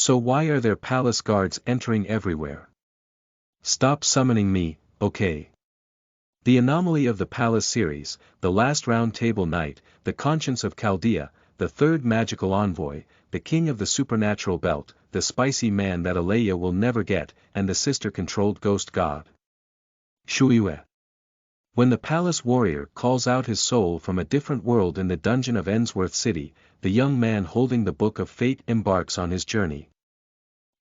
So why are there palace guards entering everywhere? Stop summoning me, okay? The Anomaly of the Palace series, the last round table knight, the conscience of Chaldea, the third magical envoy, the king of the supernatural belt, the spicy man that Alaya will never get, and the sister-controlled ghost god. Shuoyue. When the palace warrior calls out his soul from a different world in the dungeon of Ensworth City, the young man holding the Book of Fate embarks on his journey.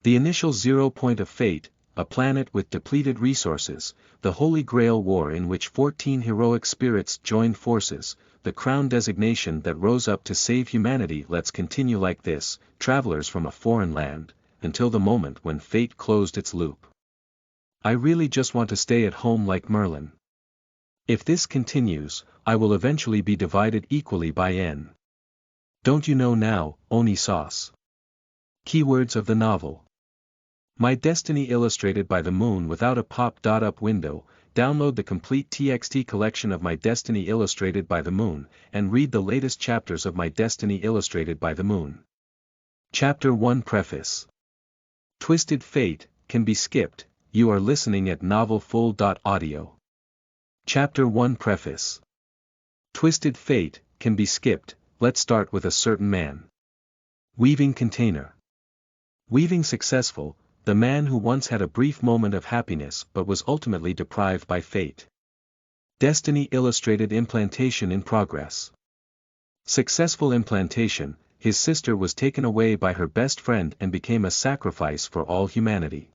The initial 0 point of fate, a planet with depleted resources, the Holy Grail War in which 14 heroic spirits joined forces, the crown designation that rose up to save humanity. Let's continue like this, travelers from a foreign land, until the moment when fate closed its loop. I really just want to stay at home like Merlin. If this continues, I will eventually be divided equally by N. Don't you know now, Oni sauce? Keywords of the novel. My Destiny illustrated by the moon without a pop-up window. Download the complete TXT collection of My Destiny illustrated by the moon, and read the latest chapters of My Destiny illustrated by the moon. Chapter 1 Preface. Twisted Fate can be skipped. You are listening at novelfull.audio. Chapter 1 Preface. Twisted Fate can be skipped. Let's start with a certain man. Weaving container. Weaving successful, the man who once had a brief moment of happiness but was ultimately deprived by fate. Destiny illustrated implantation in progress. Successful implantation, his sister was taken away by her best friend and became a sacrifice for all humanity.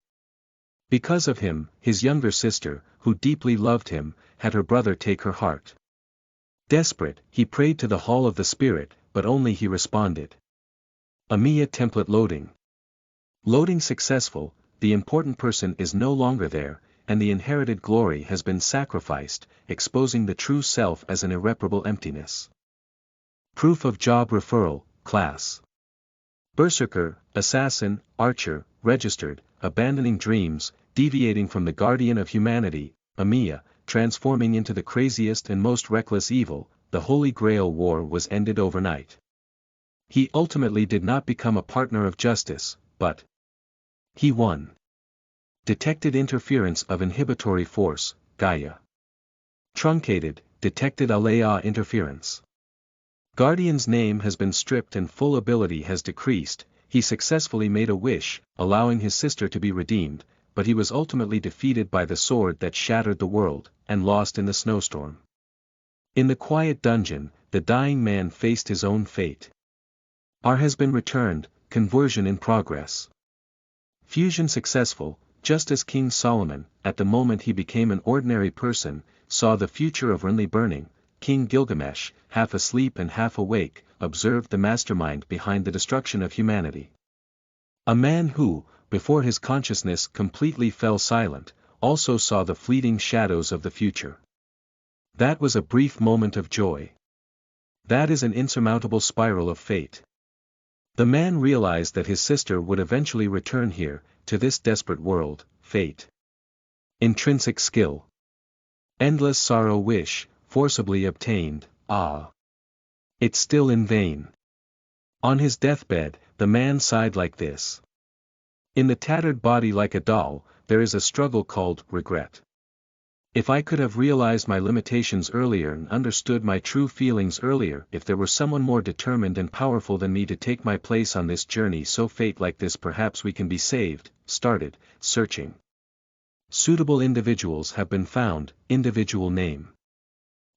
Because of him, his younger sister, who deeply loved him, had her brother take her heart. Desperate, he prayed to the Hall of the Spirit, but only he responded. Amiya template loading. Loading successful, the important person is no longer there, and the inherited glory has been sacrificed, exposing the true self as an irreparable emptiness. Proof of job referral, class. Berserker, assassin, archer, registered, abandoning dreams, deviating from the guardian of humanity, Amiya, transforming into the craziest and most reckless evil. The Holy Grail War was ended overnight. He ultimately did not become a partner of justice, but he won. Detected interference of inhibitory force, Gaia. Truncated, detected Alaya interference. Guardian's name has been stripped and full ability has decreased. He successfully made a wish, allowing his sister to be redeemed, but he was ultimately defeated by the sword that shattered the world, and lost in the snowstorm. In the quiet dungeon, the dying man faced his own fate. R has been returned, conversion in progress. Fusion successful, just as King Solomon, at the moment he became an ordinary person, saw the future of Renly burning. King Gilgamesh, half asleep and half awake, observed the mastermind behind the destruction of humanity. A man who, before his consciousness completely fell silent, also saw the fleeting shadows of the future. That was a brief moment of joy. That is an insurmountable spiral of fate. The man realized that his sister would eventually return here, to this desperate world, fate. Intrinsic skill. Endless sorrow wish, forcibly obtained, it's still in vain. On his deathbed, the man sighed like this. In the tattered body like a doll, there is a struggle called regret. If I could have realized my limitations earlier and understood my true feelings earlier, if there were someone more determined and powerful than me to take my place on this journey, so fate like this, perhaps we can be saved. Started, searching. Suitable individuals have been found. Individual name.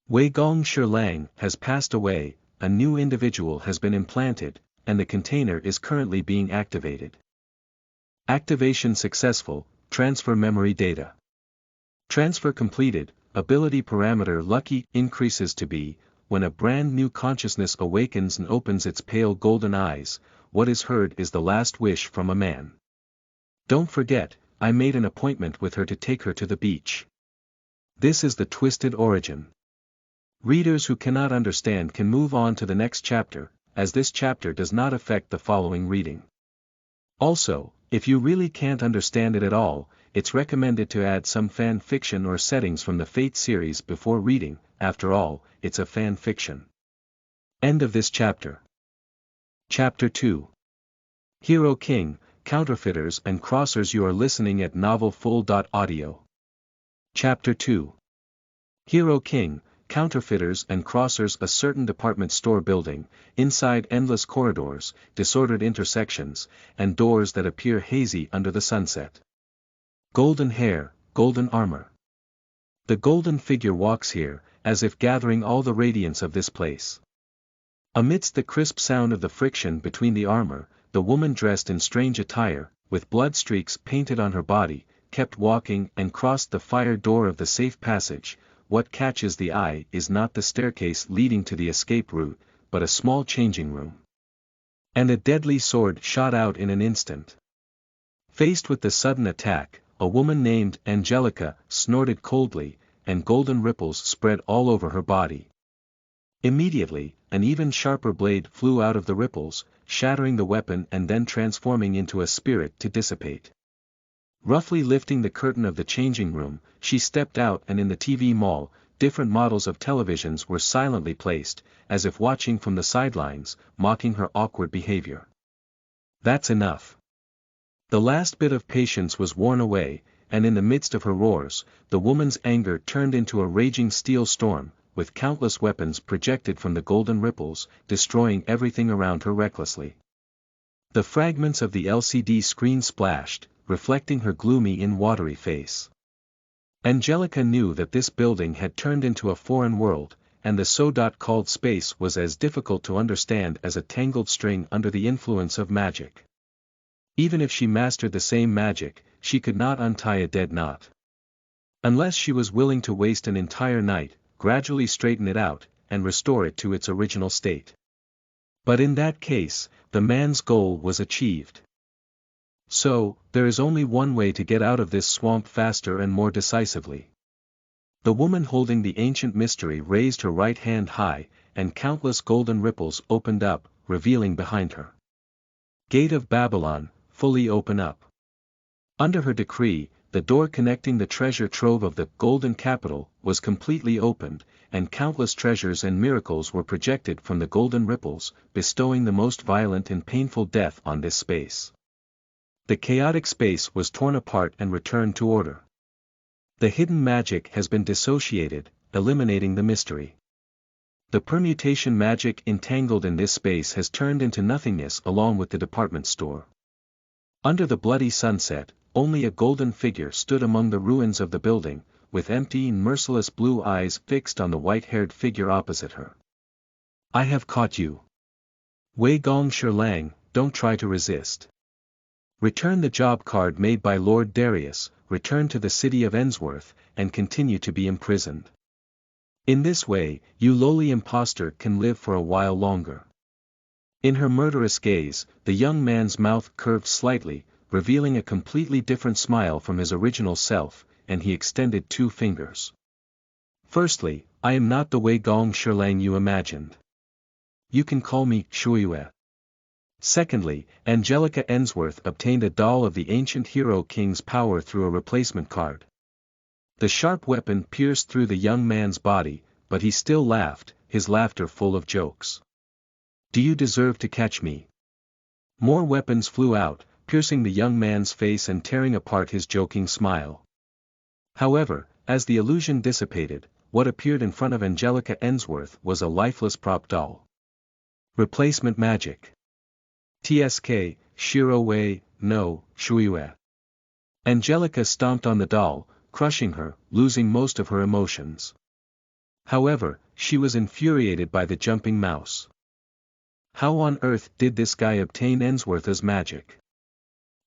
Wei Gong Shirlang has passed away, a new individual has been implanted, and the container is currently being activated. Activation successful, transfer memory data. Transfer completed, ability parameter lucky increases to be, when a brand new consciousness awakens and opens its pale golden eyes, what is heard is the last wish from a man. Don't forget, I made an appointment with her to take her to the beach. This is the twisted origin. Readers who cannot understand can move on to the next chapter, as this chapter does not affect the following reading. Also, if you really can't understand it at all, it's recommended to add some fan fiction or settings from the Fate series before reading. After all, it's a fan fiction. End of this chapter. Chapter 2. Hero King, Counterfeiters and Crossers. You are listening at novelfull.audio. Chapter 2. Hero King, Counterfeiters and Crossers. A certain department store building, inside endless corridors, disordered intersections, and doors that appear hazy under the sunset. Golden hair, golden armor. The golden figure walks here, as if gathering all the radiance of this place. Amidst the crisp sound of the friction between the armor, the woman dressed in strange attire, with blood streaks painted on her body, kept walking and crossed the fire door of the safe passage. What catches the eye is not the staircase leading to the escape route, but a small changing room. And a deadly sword shot out in an instant. Faced with the sudden attack, a woman named Angelica snorted coldly, and golden ripples spread all over her body. Immediately, an even sharper blade flew out of the ripples, shattering the weapon and then transforming into a spirit to dissipate. Roughly lifting the curtain of the changing room, she stepped out, and in the TV mall, different models of televisions were silently placed, as if watching from the sidelines, mocking her awkward behavior. That's enough. The last bit of patience was worn away, and in the midst of her roars, the woman's anger turned into a raging steel storm, with countless weapons projected from the golden ripples, destroying everything around her recklessly. The fragments of the LCD screen splashed, reflecting her gloomy and watery face. Angelica knew that this building had turned into a foreign world, and the so-called space was as difficult to understand as a tangled string under the influence of magic. Even if she mastered the same magic, she could not untie a dead knot. Unless she was willing to waste an entire night, gradually straighten it out, and restore it to its original state. But in that case, the man's goal was achieved. So, there is only one way to get out of this swamp faster and more decisively. The woman holding the ancient mystery raised her right hand high, and countless golden ripples opened up, revealing behind her. Gate of Babylon, fully open up. Under her decree, the door connecting the treasure trove of the Golden Capital was completely opened, and countless treasures and miracles were projected from the golden ripples, bestowing the most violent and painful death on this space. The chaotic space was torn apart and returned to order. The hidden magic has been dissociated, eliminating the mystery. The permutation magic entangled in this space has turned into nothingness along with the department store. Under the bloody sunset, only a golden figure stood among the ruins of the building, with empty and merciless blue eyes fixed on the white-haired figure opposite her. I have caught you. Wei Gong Shirlang, don't try to resist. Return the job card made by Lord Darius, return to the city of Ainsworth, and continue to be imprisoned. In this way, you lowly impostor can live for a while longer. In her murderous gaze, the young man's mouth curved slightly, revealing a completely different smile from his original self, and he extended 2 fingers. Firstly, I am not the Wei Gong Shirlang you imagined. You can call me Shuoyue. Secondly, Angelica Ainsworth obtained a doll of the ancient hero king's power through a replacement card. The sharp weapon pierced through the young man's body, but he still laughed, his laughter full of jokes. Do you deserve to catch me? More weapons flew out, piercing the young man's face and tearing apart his joking smile. However, as the illusion dissipated, what appeared in front of Angelica Ainsworth was a lifeless prop doll. Replacement magic. TSK, Shiro-wei, no, Shuoyue. Angelica stomped on the doll, crushing her, losing most of her emotions. However, she was infuriated by the jumping mouse. How on earth did this guy obtain Ainsworth's magic?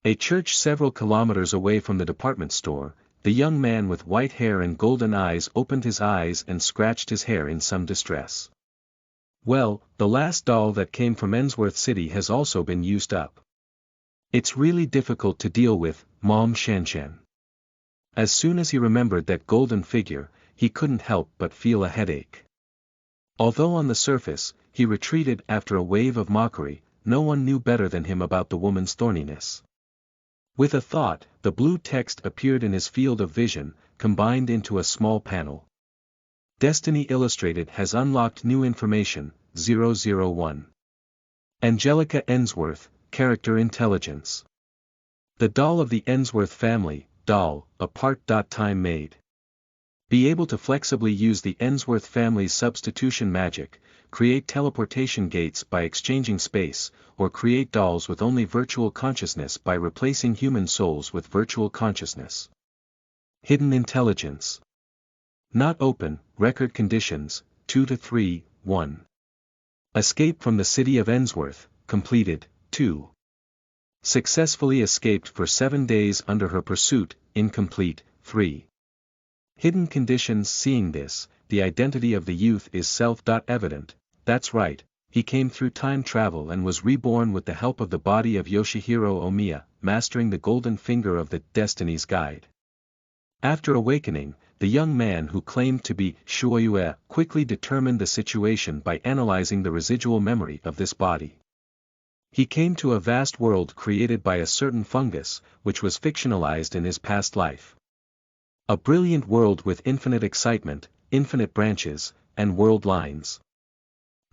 A church several kilometers away from the department store, the young man with white hair and golden eyes opened his eyes and scratched his hair in some distress. Well, the last doll that came from Ainsworth City has also been used up. It's really difficult to deal with, Mom Shanshan. As soon as he remembered that golden figure, he couldn't help but feel a headache. Although on the surface, he retreated after a wave of mockery, no one knew better than him about the woman's thorniness. With a thought, the blue text appeared in his field of vision, combined into a small panel. Destiny Illustrated has unlocked new information, 001. Angelica Ainsworth, Character Intelligence. The doll of the Ainsworth family, doll, a part. Time made. Be able to flexibly use the Ainsworth family's substitution magic, create teleportation gates by exchanging space, or create dolls with only virtual consciousness by replacing human souls with virtual consciousness. Hidden intelligence. Not open, record conditions, 2 to 3, 1. Escape from the city of Ainsworth, completed, 2. Successfully escaped for 7 days under her pursuit, incomplete, 3. Hidden conditions. Seeing this, the identity of the youth is self-evident, that's right, he came through time travel and was reborn with the help of the body of Yoshihiro Omiya, mastering the golden finger of the Destiny's Guide. After awakening, the young man who claimed to be Shuoyue quickly determined the situation by analyzing the residual memory of this body. He came to a vast world created by a certain fungus, which was fictionalized in his past life. A brilliant world with infinite excitement, infinite branches, and world lines.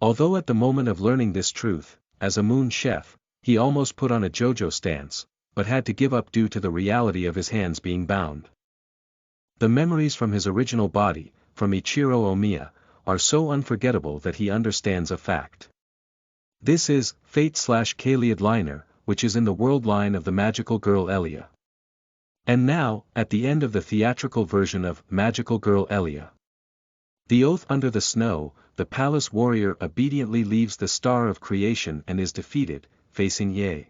Although at the moment of learning this truth, as a moon chef, he almost put on a JoJo stance, but had to give up due to the reality of his hands being bound. The memories from his original body, from Ichiro Omiya, are so unforgettable that he understands a fact. This is Fate/Kaleid liner, which is in the world line of the magical girl Elia. And now, at the end of the theatrical version of Magical Girl Elia. The oath under the snow, the palace warrior obediently leaves the star of creation and is defeated, facing Ye.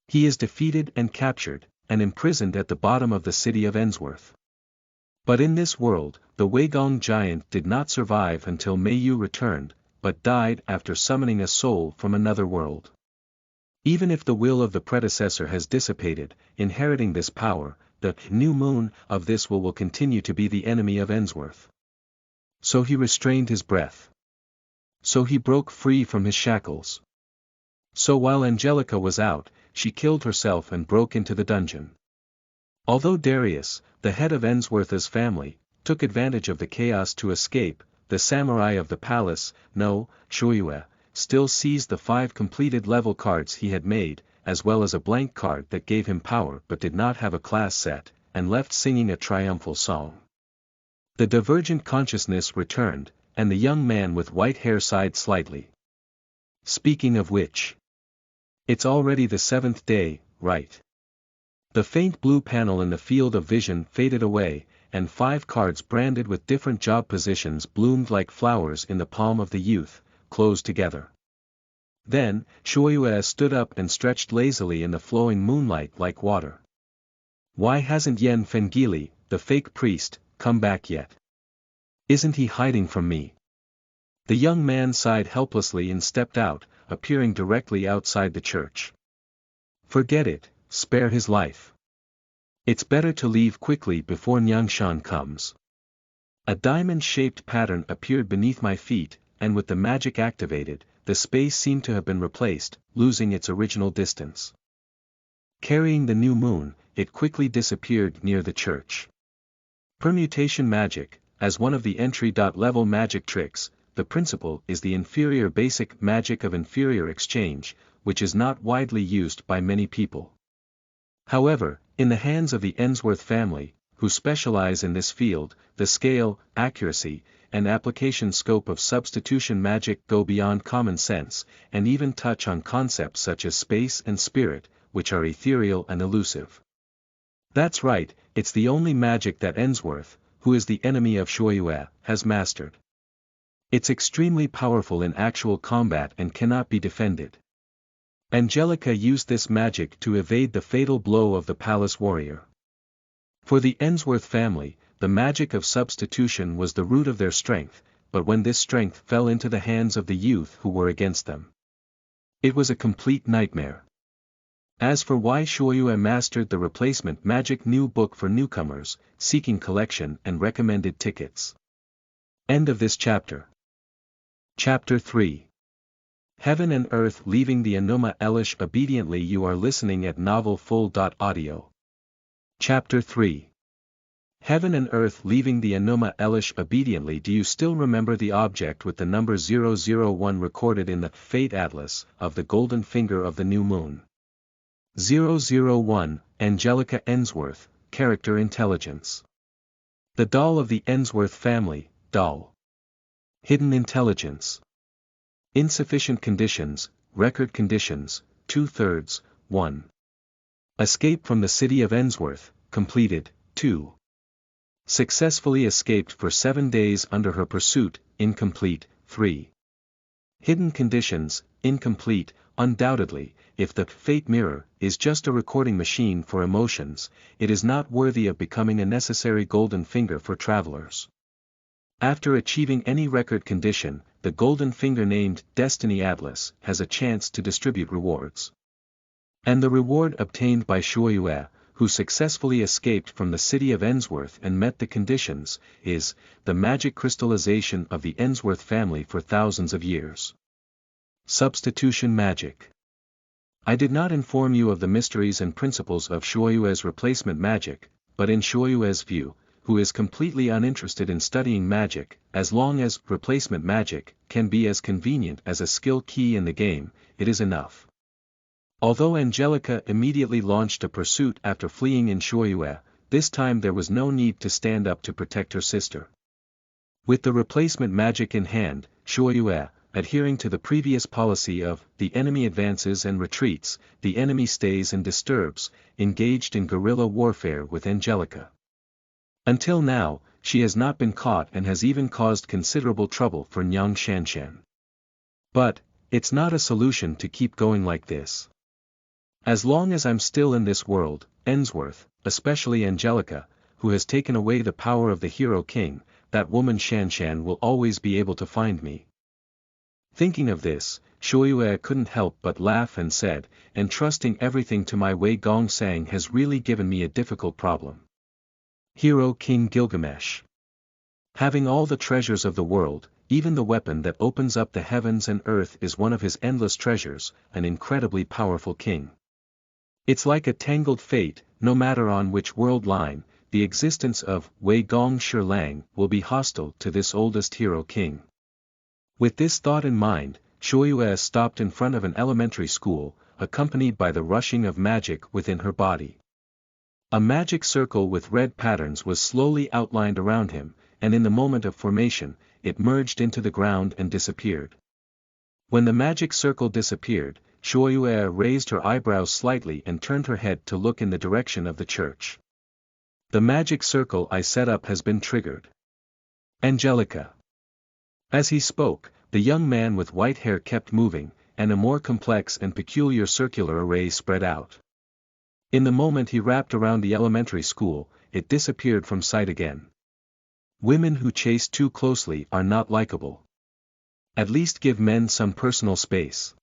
He is defeated and captured, and imprisoned at the bottom of the city of Ainsworth. But in this world, the Weigong giant did not survive until Meiyu returned, but died after summoning a soul from another world. Even if the will of the predecessor has dissipated, inheriting this power, the new moon of this will continue to be the enemy of Ainsworth. So he restrained his breath. So he broke free from his shackles. So while Angelica was out, she killed herself and broke into the dungeon. Although Darius, the head of Ainsworth's family, took advantage of the chaos to escape, the samurai of the palace, Shuoyue, still seized the 5 completed level cards he had made, as well as a blank card that gave him power but did not have a class set, and left singing a triumphal song. The divergent consciousness returned, and the young man with white hair sighed slightly. Speaking of which, it's already the 7th day, right? The faint blue panel in the field of vision faded away, and 5 cards branded with different job positions bloomed like flowers in the palm of the youth, closed together. Then, Shuoyue stood up and stretched lazily in the flowing moonlight like water. Why hasn't Yen Fengili, the fake priest, come back yet? Isn't he hiding from me? The young man sighed helplessly and stepped out, appearing directly outside the church. Forget it, spare his life. It's better to leave quickly before Nyangshan comes. A diamond-shaped pattern appeared beneath my feet, and with the magic activated, the space seemed to have been replaced, losing its original distance. Carrying the new moon, it quickly disappeared near the church. Permutation magic, as one of the entry-level magic tricks, the principle is the inferior basic magic of inferior exchange, which is not widely used by many people. However, in the hands of the Ainsworth family, who specialize in this field, the scale, accuracy, and application scope of substitution magic go beyond common sense, and even touch on concepts such as space and spirit, which are ethereal and elusive. That's right, it's the only magic that Ainsworth, who is the enemy of Shuoyue, has mastered. It's extremely powerful in actual combat and cannot be defended. Angelica used this magic to evade the fatal blow of the palace warrior. For the Ainsworth family, the magic of substitution was the root of their strength, but when this strength fell into the hands of the youth who were against them, it was a complete nightmare. As for why Shuoyue mastered the replacement magic new book for newcomers, seeking collection and recommended tickets. End of this chapter. Chapter 3. Heaven and Earth leaving the Enuma Elish obediently. You are listening at novelfull.audio. Chapter 3. Heaven and Earth leaving the Enuma Elish obediently. Do you still remember the object with the number 001 recorded in the Fate Atlas of the golden finger of the new moon? 001, Angelica Ainsworth, Character Intelligence. The doll of the Ainsworth family, doll. Hidden Intelligence. Insufficient Conditions, Record Conditions, 2/3, 1. Escape from the city of Ainsworth, completed, 2. Successfully escaped for 7 days under her pursuit, incomplete, 3. Hidden Conditions, incomplete. Undoubtedly, if the fate mirror is just a recording machine for emotions, it is not worthy of becoming a necessary golden finger for travelers. After achieving any record condition, the golden finger named Destiny Atlas has a chance to distribute rewards. And the reward obtained by Shuoyue, who successfully escaped from the city of Ainsworth and met the conditions, is the magic crystallization of the Ainsworth family for thousands of years. Substitution Magic. I did not inform you of the mysteries and principles of Shuoyue's replacement magic, but in Shuoyue's view, who is completely uninterested in studying magic, as long as replacement magic can be as convenient as a skill key in the game, it is enough. Although Angelica immediately launched a pursuit after fleeing in Shuoyue, this time there was no need to stand up to protect her sister. With the replacement magic in hand, Shuoyue, adhering to the previous policy of the enemy advances and retreats, the enemy stays and disturbs, engaged in guerrilla warfare with Angelica. Until now, she has not been caught and has even caused considerable trouble for Nyang Shanshan. But, it's not a solution to keep going like this. As long as I'm still in this world, Ainsworth, especially Angelica, who has taken away the power of the Hero King, that woman Shanshan will always be able to find me. Thinking of this, Shuoyue couldn't help but laugh and said, entrusting everything to my Wei Gong Sang has really given me a difficult problem. Hero King Gilgamesh. Having all the treasures of the world, even the weapon that opens up the heavens and earth is one of his endless treasures, an incredibly powerful king. It's like a tangled fate, no matter on which world line, the existence of Wei Gong Shilang will be hostile to this oldest hero king. With this thought in mind, Shuoyue stopped in front of an elementary school, accompanied by the rushing of magic within her body. A magic circle with red patterns was slowly outlined around him, and in the moment of formation, it merged into the ground and disappeared. When the magic circle disappeared, Shuoyue raised her eyebrows slightly and turned her head to look in the direction of the church. The magic circle I set up has been triggered. Angelica. As he spoke, the young man with white hair kept moving, and a more complex and peculiar circular array spread out. In the moment he wrapped around the elementary school, it disappeared from sight again. Women who chase too closely are not likable. At least give men some personal space.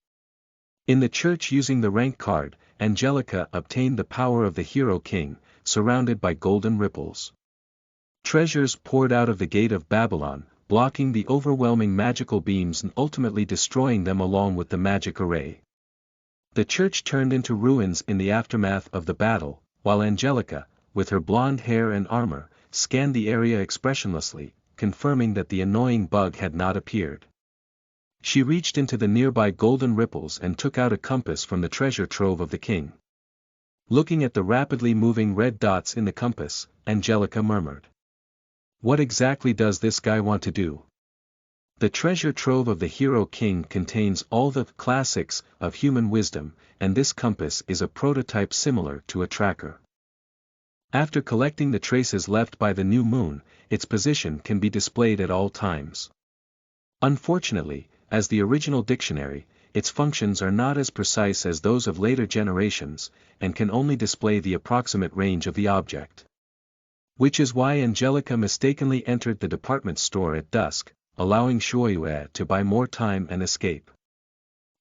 In the church using the rank card, Angelica obtained the power of the Hero King, surrounded by golden ripples. Treasures poured out of the gate of Babylon, blocking the overwhelming magical beams and ultimately destroying them along with the magic array. The church turned into ruins in the aftermath of the battle, while Angelica, with her blonde hair and armor, scanned the area expressionlessly, confirming that the annoying bug had not appeared. She reached into the nearby golden ripples and took out a compass from the treasure trove of the king. Looking at the rapidly moving red dots in the compass, Angelica murmured. What exactly does this guy want to do? The treasure trove of the Hero King contains all the classics of human wisdom, and this compass is a prototype similar to a tracker. After collecting the traces left by the new moon, its position can be displayed at all times. Unfortunately, as the original dictionary, its functions are not as precise as those of later generations, and can only display the approximate range of the object. Which is why Angelica mistakenly entered the department store at dusk, allowing Shuoyue to buy more time and escape.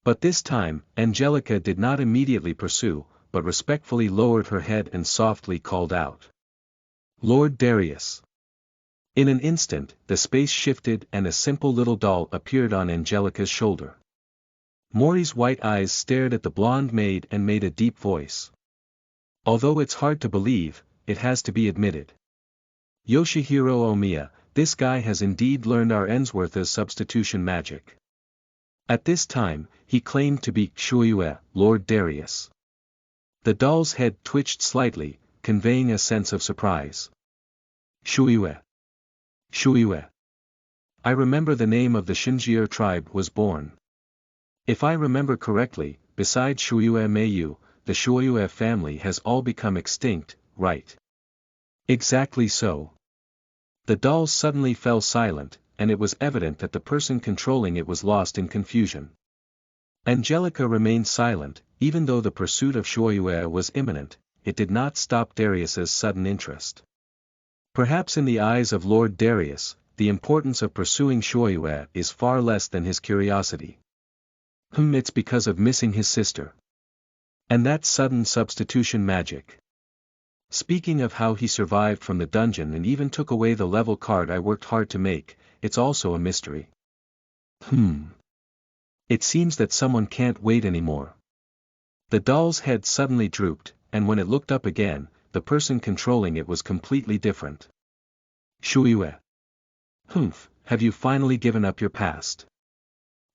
But this time, Angelica did not immediately pursue, but respectfully lowered her head and softly called out. Lord Darius. In an instant, the space shifted and a simple little doll appeared on Angelica's shoulder. Mori's white eyes stared at the blonde maid and made a deep voice. Although it's hard to believe, it has to be admitted. Yoshihiro Omiya, this guy has indeed learned our Ainsworth's substitution magic. At this time, he claimed to be Shuoyue, Lord Darius. The doll's head twitched slightly, conveying a sense of surprise. Shuoyue. Shuoyue. I remember the name of the Xingyue tribe was born. If I remember correctly, besides Shuoyue Meiyu, the Shuoyue family has all become extinct, right? Exactly so. The doll suddenly fell silent, and it was evident that the person controlling it was lost in confusion. Angelica remained silent, even though the pursuit of Shuoyue was imminent. It did not stop Darius's sudden interest. Perhaps in the eyes of Lord Darius, the importance of pursuing Shuoyue is far less than his curiosity. It's because of missing his sister. And that sudden substitution magic. Speaking of how he survived from the dungeon and even took away the level card I worked hard to make, it's also a mystery. It seems that someone can't wait anymore. The doll's head suddenly drooped, and when it looked up again, the person controlling it was completely different. Shuoyue. Have you finally given up your past?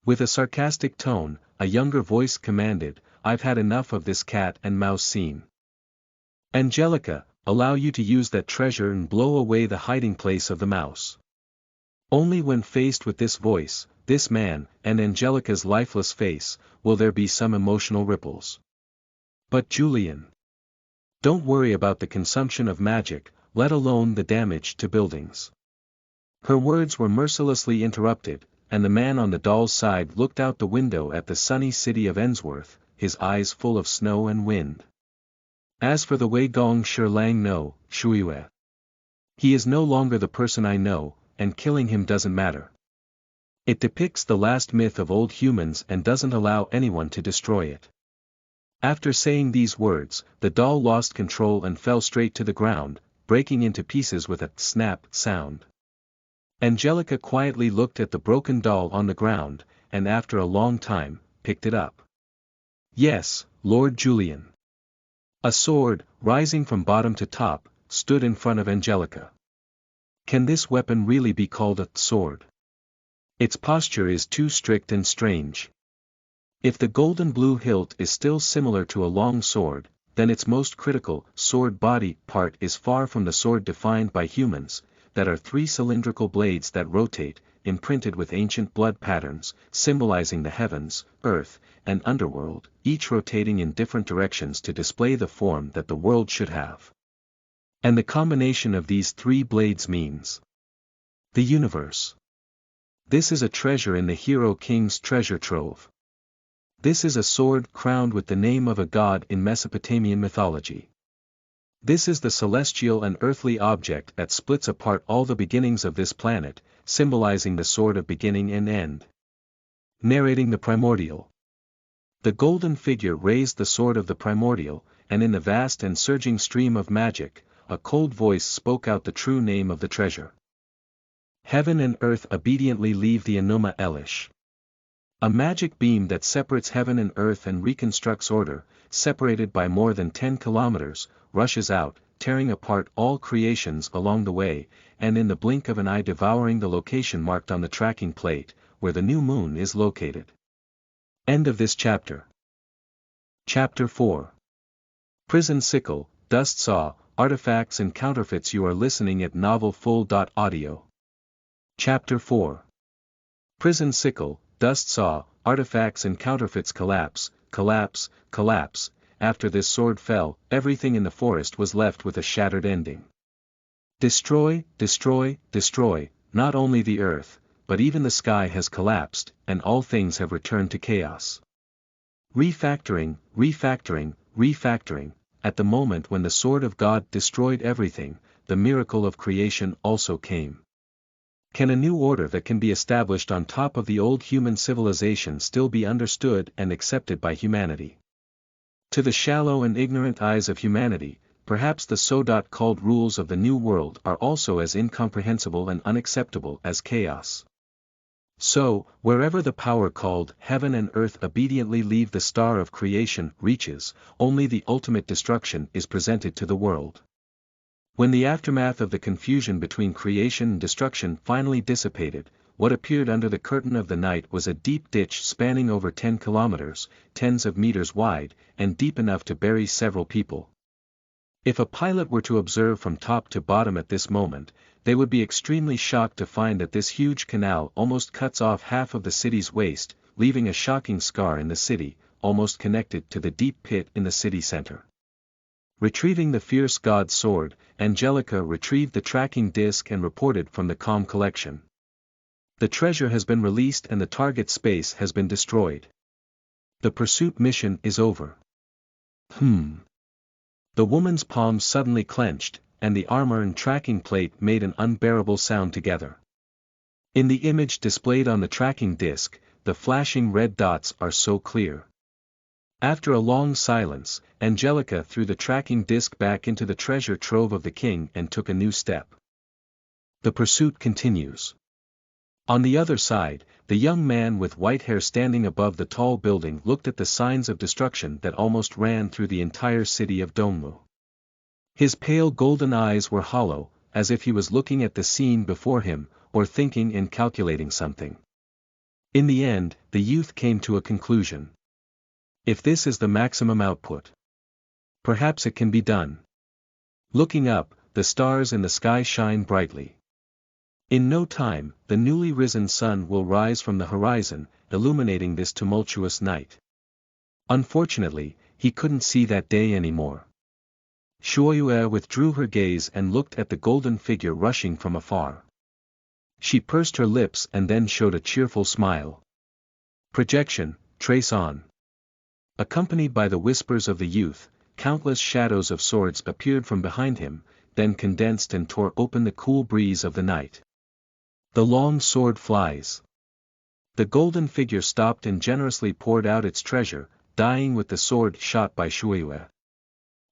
With a sarcastic tone, a younger voice commanded, I've had enough of this cat and mouse scene. Angelica, allow you to use that treasure and blow away the hiding place of the mouse. Only when faced with this voice, this man, and Angelica's lifeless face, will there be some emotional ripples. But Julian. Don't worry about the consumption of magic, let alone the damage to buildings. Her words were mercilessly interrupted, and the man on the doll's side looked out the window at the sunny city of Ensworth, his eyes full of snow and wind. As for the Wei Gong Shirlang no, Shuoyue. He is no longer the person I know, and killing him doesn't matter. It depicts the last myth of old humans and doesn't allow anyone to destroy it. After saying these words, the doll lost control and fell straight to the ground, breaking into pieces with a snap sound. Angelica quietly looked at the broken doll on the ground, and after a long time, picked it up. Yes, Lord Julian. A sword, rising from bottom to top, stood in front of Angelica. Can this weapon really be called a sword? Its posture is too strict and strange. If the golden blue hilt is still similar to a long sword, then its most critical, sword body part is far from the sword defined by humans, that are three cylindrical blades that rotate, imprinted with ancient blood patterns, symbolizing the heavens, earth, and underworld, each rotating in different directions to display the form that the world should have. And the combination of these three blades means the universe. This is a treasure in the Hero King's treasure trove. This is a sword crowned with the name of a god in Mesopotamian mythology. This is the celestial and earthly object that splits apart all the beginnings of this planet, symbolizing the sword of beginning and end. Narrating the primordial. The golden figure raised the sword of the primordial, and in the vast and surging stream of magic, a cold voice spoke out the true name of the treasure. Heaven and earth obediently leave the Enuma Elish. A magic beam that separates heaven and earth and reconstructs order, separated by more than 10 kilometers, rushes out, tearing apart all creations along the way, and in the blink of an eye devouring the location marked on the tracking plate, where the new moon is located. End of this chapter. Chapter 4. Prison Sickle, Dust Saw, Artifacts and Counterfeits. You are listening at novelfull.audio. Chapter 4. Prison Sickle, Dust Saw, Artifacts and Counterfeits. Collapse, collapse, collapse. After this sword fell, everything in the forest was left with a shattered ending. Destroy, destroy, destroy, not only the earth, but even the sky has collapsed, and all things have returned to chaos. Refactoring, refactoring, refactoring. At the moment when the sword of God destroyed everything, the miracle of creation also came. Can a new order that can be established on top of the old human civilization still be understood and accepted by humanity? To the shallow and ignorant eyes of humanity, perhaps the so-called rules of the New World are also as incomprehensible and unacceptable as chaos. So, wherever the power called heaven and earth obediently leave the star of creation reaches, only the ultimate destruction is presented to the world. When the aftermath of the confusion between creation and destruction finally dissipated, what appeared under the curtain of the night was a deep ditch spanning over 10 kilometers, tens of meters wide, and deep enough to bury several people. If a pilot were to observe from top to bottom at this moment, they would be extremely shocked to find that this huge canal almost cuts off half of the city's waist, leaving a shocking scar in the city, almost connected to the deep pit in the city center. Retrieving the fierce god's sword, Angelica retrieved the tracking disc and reported from the comm collection. The treasure has been released and the target space has been destroyed. The pursuit mission is over. The woman's palms suddenly clenched, and the armor and tracking plate made an unbearable sound together. In the image displayed on the tracking disc, the flashing red dots are so clear. After a long silence, Angelica threw the tracking disc back into the treasure trove of the king and took a new step. The pursuit continues. On the other side, the young man with white hair standing above the tall building looked at the signs of destruction that almost ran through the entire city of Dongmu. His pale golden eyes were hollow, as if he was looking at the scene before him, or thinking and calculating something. In the end, the youth came to a conclusion. If this is the maximum output, perhaps it can be done. Looking up, the stars in the sky shine brightly. In no time, the newly risen sun will rise from the horizon, illuminating this tumultuous night. Unfortunately, he couldn't see that day anymore. Shuoyue withdrew her gaze and looked at the golden figure rushing from afar. She pursed her lips and then showed a cheerful smile. Projection, trace on. Accompanied by the whispers of the youth, countless shadows of swords appeared from behind him, then condensed and tore open the cool breeze of the night. The long sword flies. The golden figure stopped and generously poured out its treasure, dying with the sword shot by Shuoyue.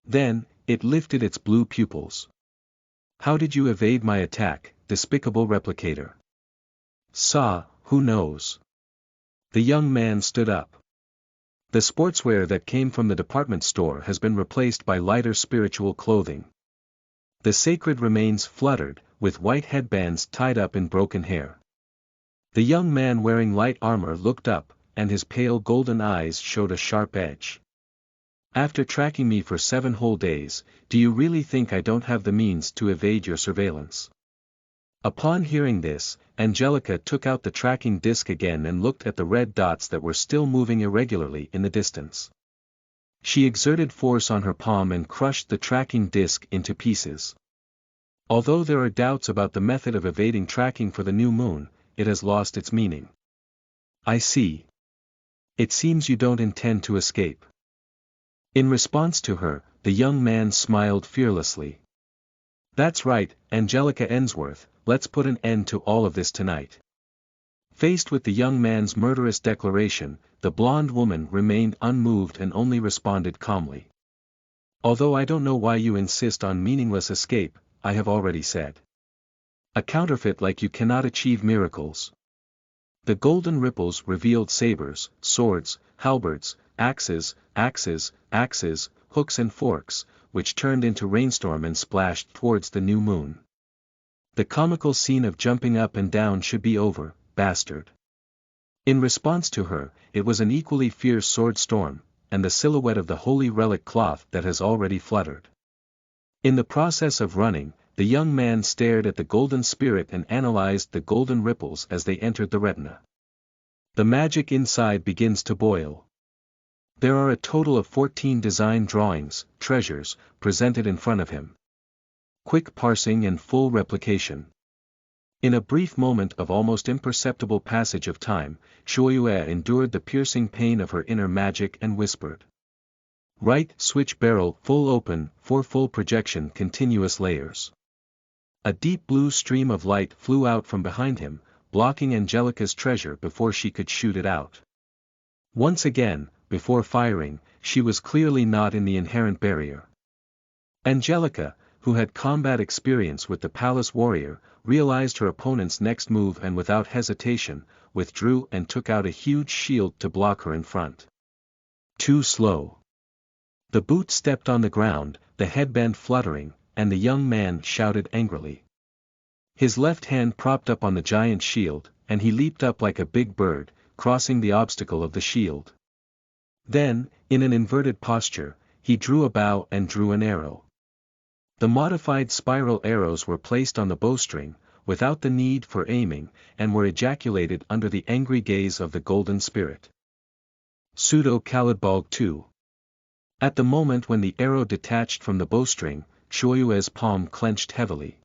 Then, it lifted its blue pupils. How did you evade my attack, despicable replicator? Who knows? The young man stood up. The sportswear that came from the department store has been replaced by lighter spiritual clothing. The sacred remains fluttered, with white headbands tied up in broken hair. The young man wearing light armor looked up, and his pale golden eyes showed a sharp edge. After tracking me for 7 whole days, do you really think I don't have the means to evade your surveillance? Upon hearing this, Angelica took out the tracking disc again and looked at the red dots that were still moving irregularly in the distance. She exerted force on her palm and crushed the tracking disc into pieces. Although there are doubts about the method of evading tracking for the new moon, it has lost its meaning. I see. It seems you don't intend to escape. In response to her, the young man smiled fearlessly. That's right, Angelica Ainsworth, let's put an end to all of this tonight. Faced with the young man's murderous declaration, the blonde woman remained unmoved and only responded calmly. Although I don't know why you insist on meaningless escape, I have already said. A counterfeit like you cannot achieve miracles. The golden ripples revealed sabers, swords, halberds, axes, hooks and forks, which turned into rainstorm and splashed towards the new moon. The comical scene of jumping up and down should be over, bastard. In response to her, it was an equally fierce sword storm, and the silhouette of the holy relic cloth that has already fluttered. In the process of running, the young man stared at the golden spirit and analyzed the golden ripples as they entered the retina. The magic inside begins to boil. There are a total of 14 design drawings, treasures, presented in front of him. Quick parsing and full replication. In a brief moment of almost imperceptible passage of time, Shuoyue endured the piercing pain of her inner magic and whispered. Right switch barrel full open, for full projection continuous layers. A deep blue stream of light flew out from behind him, blocking Angelica's treasure before she could shoot it out. Once again, before firing, she was clearly not in the inherent barrier. Angelica, who had combat experience with the palace warrior, realized her opponent's next move and without hesitation, withdrew and took out a huge shield to block her in front. Too slow. The boot stepped on the ground, the headband fluttering, and the young man shouted angrily. His left hand propped up on the giant shield, and he leaped up like a big bird, crossing the obstacle of the shield. Then, in an inverted posture, he drew a bow and drew an arrow. The modified spiral arrows were placed on the bowstring, without the need for aiming, and were ejaculated under the angry gaze of the golden spirit. Pseudo Khalidbalg 2. At the moment when the arrow detached from the bowstring, Shuoyue's palm clenched heavily.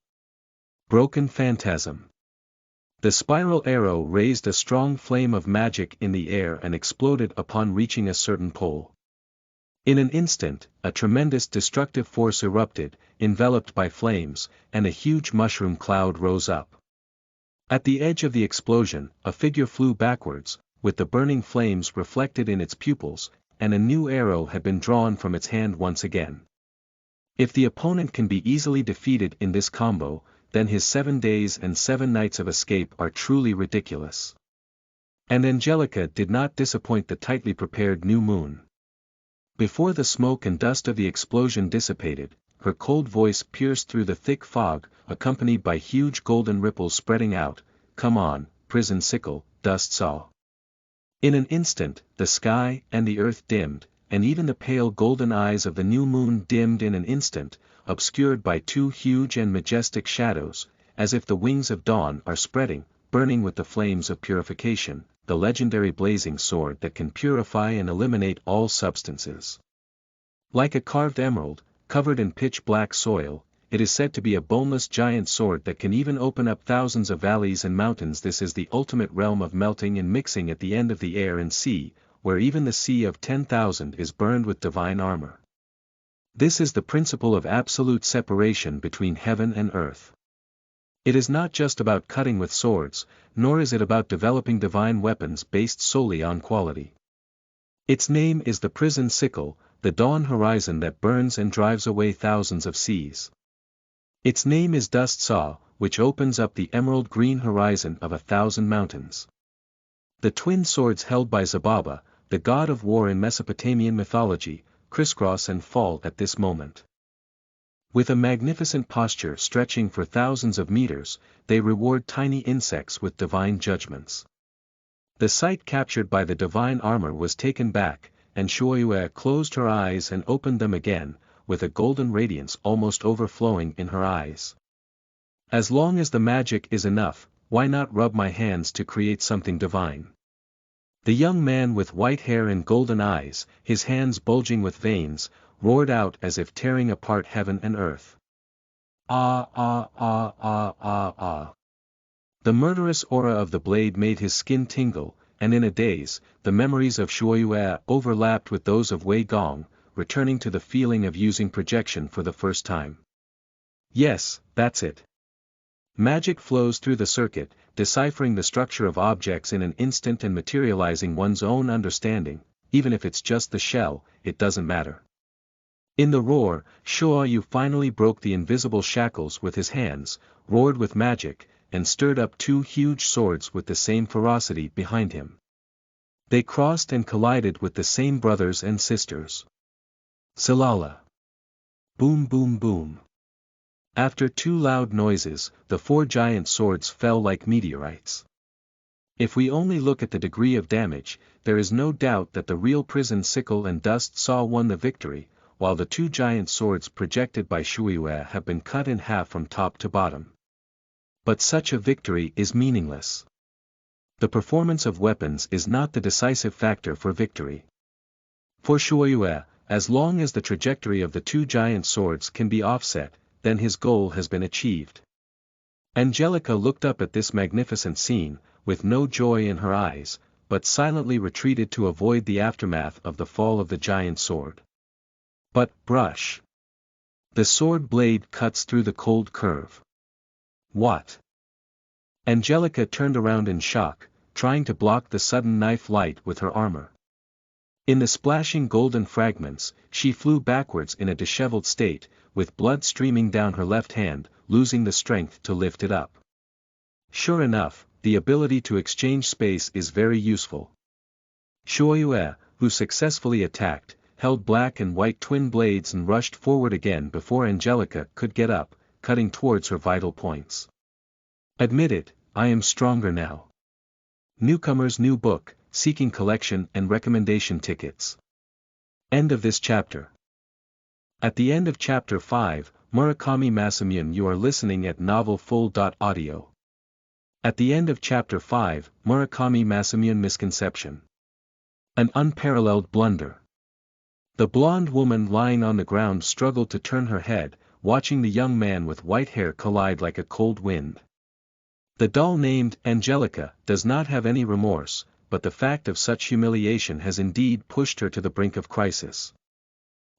Broken phantasm. The spiral arrow raised a strong flame of magic in the air and exploded upon reaching a certain pole. In an instant, a tremendous destructive force erupted, enveloped by flames, and a huge mushroom cloud rose up. At the edge of the explosion, a figure flew backwards, with the burning flames reflected in its pupils, and a new arrow had been drawn from its hand once again. If the opponent can be easily defeated in this combo, then his 7 days and 7 nights of escape are truly ridiculous. And Angelica did not disappoint the tightly prepared new moon. Before the smoke and dust of the explosion dissipated, her cold voice pierced through the thick fog, accompanied by huge golden ripples spreading out. "Come on, prison Sickle, dust saw." In an instant, the sky and the earth dimmed, and even the pale golden eyes of the new moon dimmed in an instant, obscured by 2 huge and majestic shadows, as if the wings of dawn are spreading, burning with the flames of purification, the legendary blazing sword that can purify and eliminate all substances. Like a carved emerald, covered in pitch-black soil, it is said to be a boneless giant sword that can even open up thousands of valleys and mountains. This is the ultimate realm of melting and mixing at the end of the air and sea, where even the sea of 10,000 is burned with divine armor. This is the principle of absolute separation between heaven and earth. It is not just about cutting with swords, nor is it about developing divine weapons based solely on quality. Its name is the prison Sickle, the dawn horizon that burns and drives away thousands of seas. Its name is Dust Saw, which opens up the emerald green horizon of 1,000 mountains. The twin swords held by Zababa, the god of war in Mesopotamian mythology, crisscross and fall at this moment. With a magnificent posture stretching for thousands of meters, they reward tiny insects with divine judgments. The sight captured by the divine armor was taken back, and Shuoyue closed her eyes and opened them again, with a golden radiance almost overflowing in her eyes. As long as the magic is enough, why not rub my hands to create something divine? The young man with white hair and golden eyes, his hands bulging with veins, roared out as if tearing apart heaven and earth. Ah ah ah ah ah ah. The murderous aura of the blade made his skin tingle, and in a daze, the memories of Shuoyue overlapped with those of Wei Gong, returning to the feeling of using projection for the first time. Yes, that's it. Magic flows through the circuit, deciphering the structure of objects in an instant and materializing one's own understanding. Even if it's just the shell, it doesn't matter. In the roar, Shuoyue finally broke the invisible shackles with his hands, roared with magic, and stirred up 2 huge swords with the same ferocity behind him. They crossed and collided with the same brothers and sisters. Salala. Boom boom boom. After 2 loud noises, the 4 giant swords fell like meteorites. If we only look at the degree of damage, there is no doubt that the real prison Sickle and Dust Saw won the victory, while the 2 giant swords projected by Shuoyue have been cut in half from top to bottom. But such a victory is meaningless. The performance of weapons is not the decisive factor for victory. For Shuoyue, as long as the trajectory of the 2 giant swords can be offset, then his goal has been achieved. Angelica looked up at this magnificent scene, with no joy in her eyes, but silently retreated to avoid the aftermath of the fall of the giant sword. But, brush. The sword blade cuts through the cold curve. What? Angelica turned around in shock, trying to block the sudden knife light with her armor. In the splashing golden fragments, she flew backwards in a disheveled state, with blood streaming down her left hand, losing the strength to lift it up. Sure enough, the ability to exchange space is very useful. Shuoyue, who successfully attacked, held black and white twin blades and rushed forward again before Angelica could get up, cutting towards her vital points. Admit it, I am stronger now. Newcomer's new book, seeking collection and recommendation tickets. End of this chapter. At the end of chapter 5, Murakami Masamune, you are listening at Novel Full. Audio. At the end of chapter 5, Murakami Masamune misconception. An unparalleled blunder. The blonde woman lying on the ground struggled to turn her head, watching the young man with white hair collide like a cold wind. The doll named Angelica does not have any remorse, but the fact of such humiliation has indeed pushed her to the brink of crisis.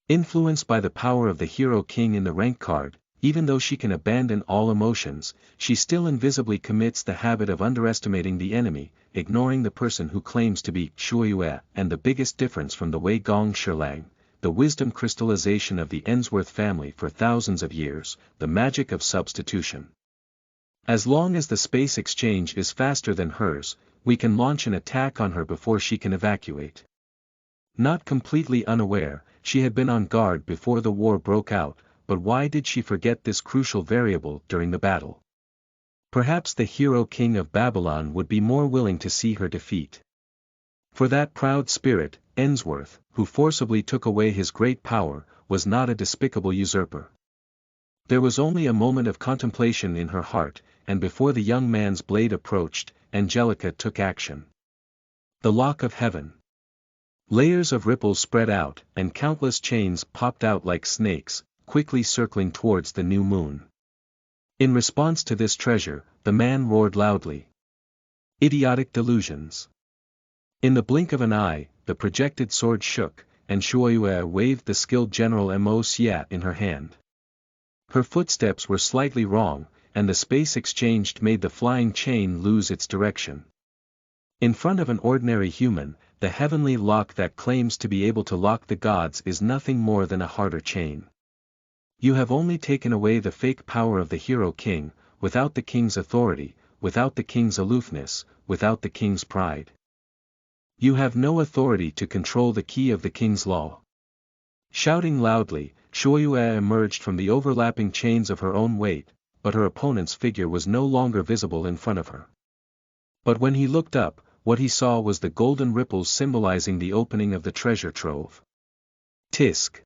Influenced by the power of the hero king in the rank card, even though she can abandon all emotions, she still invisibly commits the habit of underestimating the enemy, ignoring the person who claims to be Shuoyue, and the biggest difference from the Wei Gong Shilang, the wisdom crystallization of the Ainsworth family for thousands of years, the magic of substitution. As long as the space exchange is faster than hers, we can launch an attack on her before she can evacuate. Not completely unaware, she had been on guard before the war broke out, but why did she forget this crucial variable during the battle? Perhaps the hero king of Babylon would be more willing to see her defeat. For that proud spirit, Ainsworth, who forcibly took away his great power, was not a despicable usurper. There was only a moment of contemplation in her heart, and before the young man's blade approached, Angelica took action. The lock of heaven. Layers of ripples spread out, and countless chains popped out like snakes, quickly circling towards the new moon. In response to this treasure, the man roared loudly. Idiotic delusions. In the blink of an eye, the projected sword shook, and Shuoyue waved the skilled General Mo Xia in her hand. Her footsteps were slightly wrong, and the space exchanged made the flying chain lose its direction. In front of an ordinary human, the heavenly lock that claims to be able to lock the gods is nothing more than a harder chain. You have only taken away the fake power of the hero king, without the king's authority, without the king's aloofness, without the king's pride. You have no authority to control the key of the king's law. Shouting loudly, Shuoyue emerged from the overlapping chains of her own weight, but her opponent's figure was no longer visible in front of her. But when he looked up, what he saw was the golden ripples symbolizing the opening of the treasure trove. Tisk.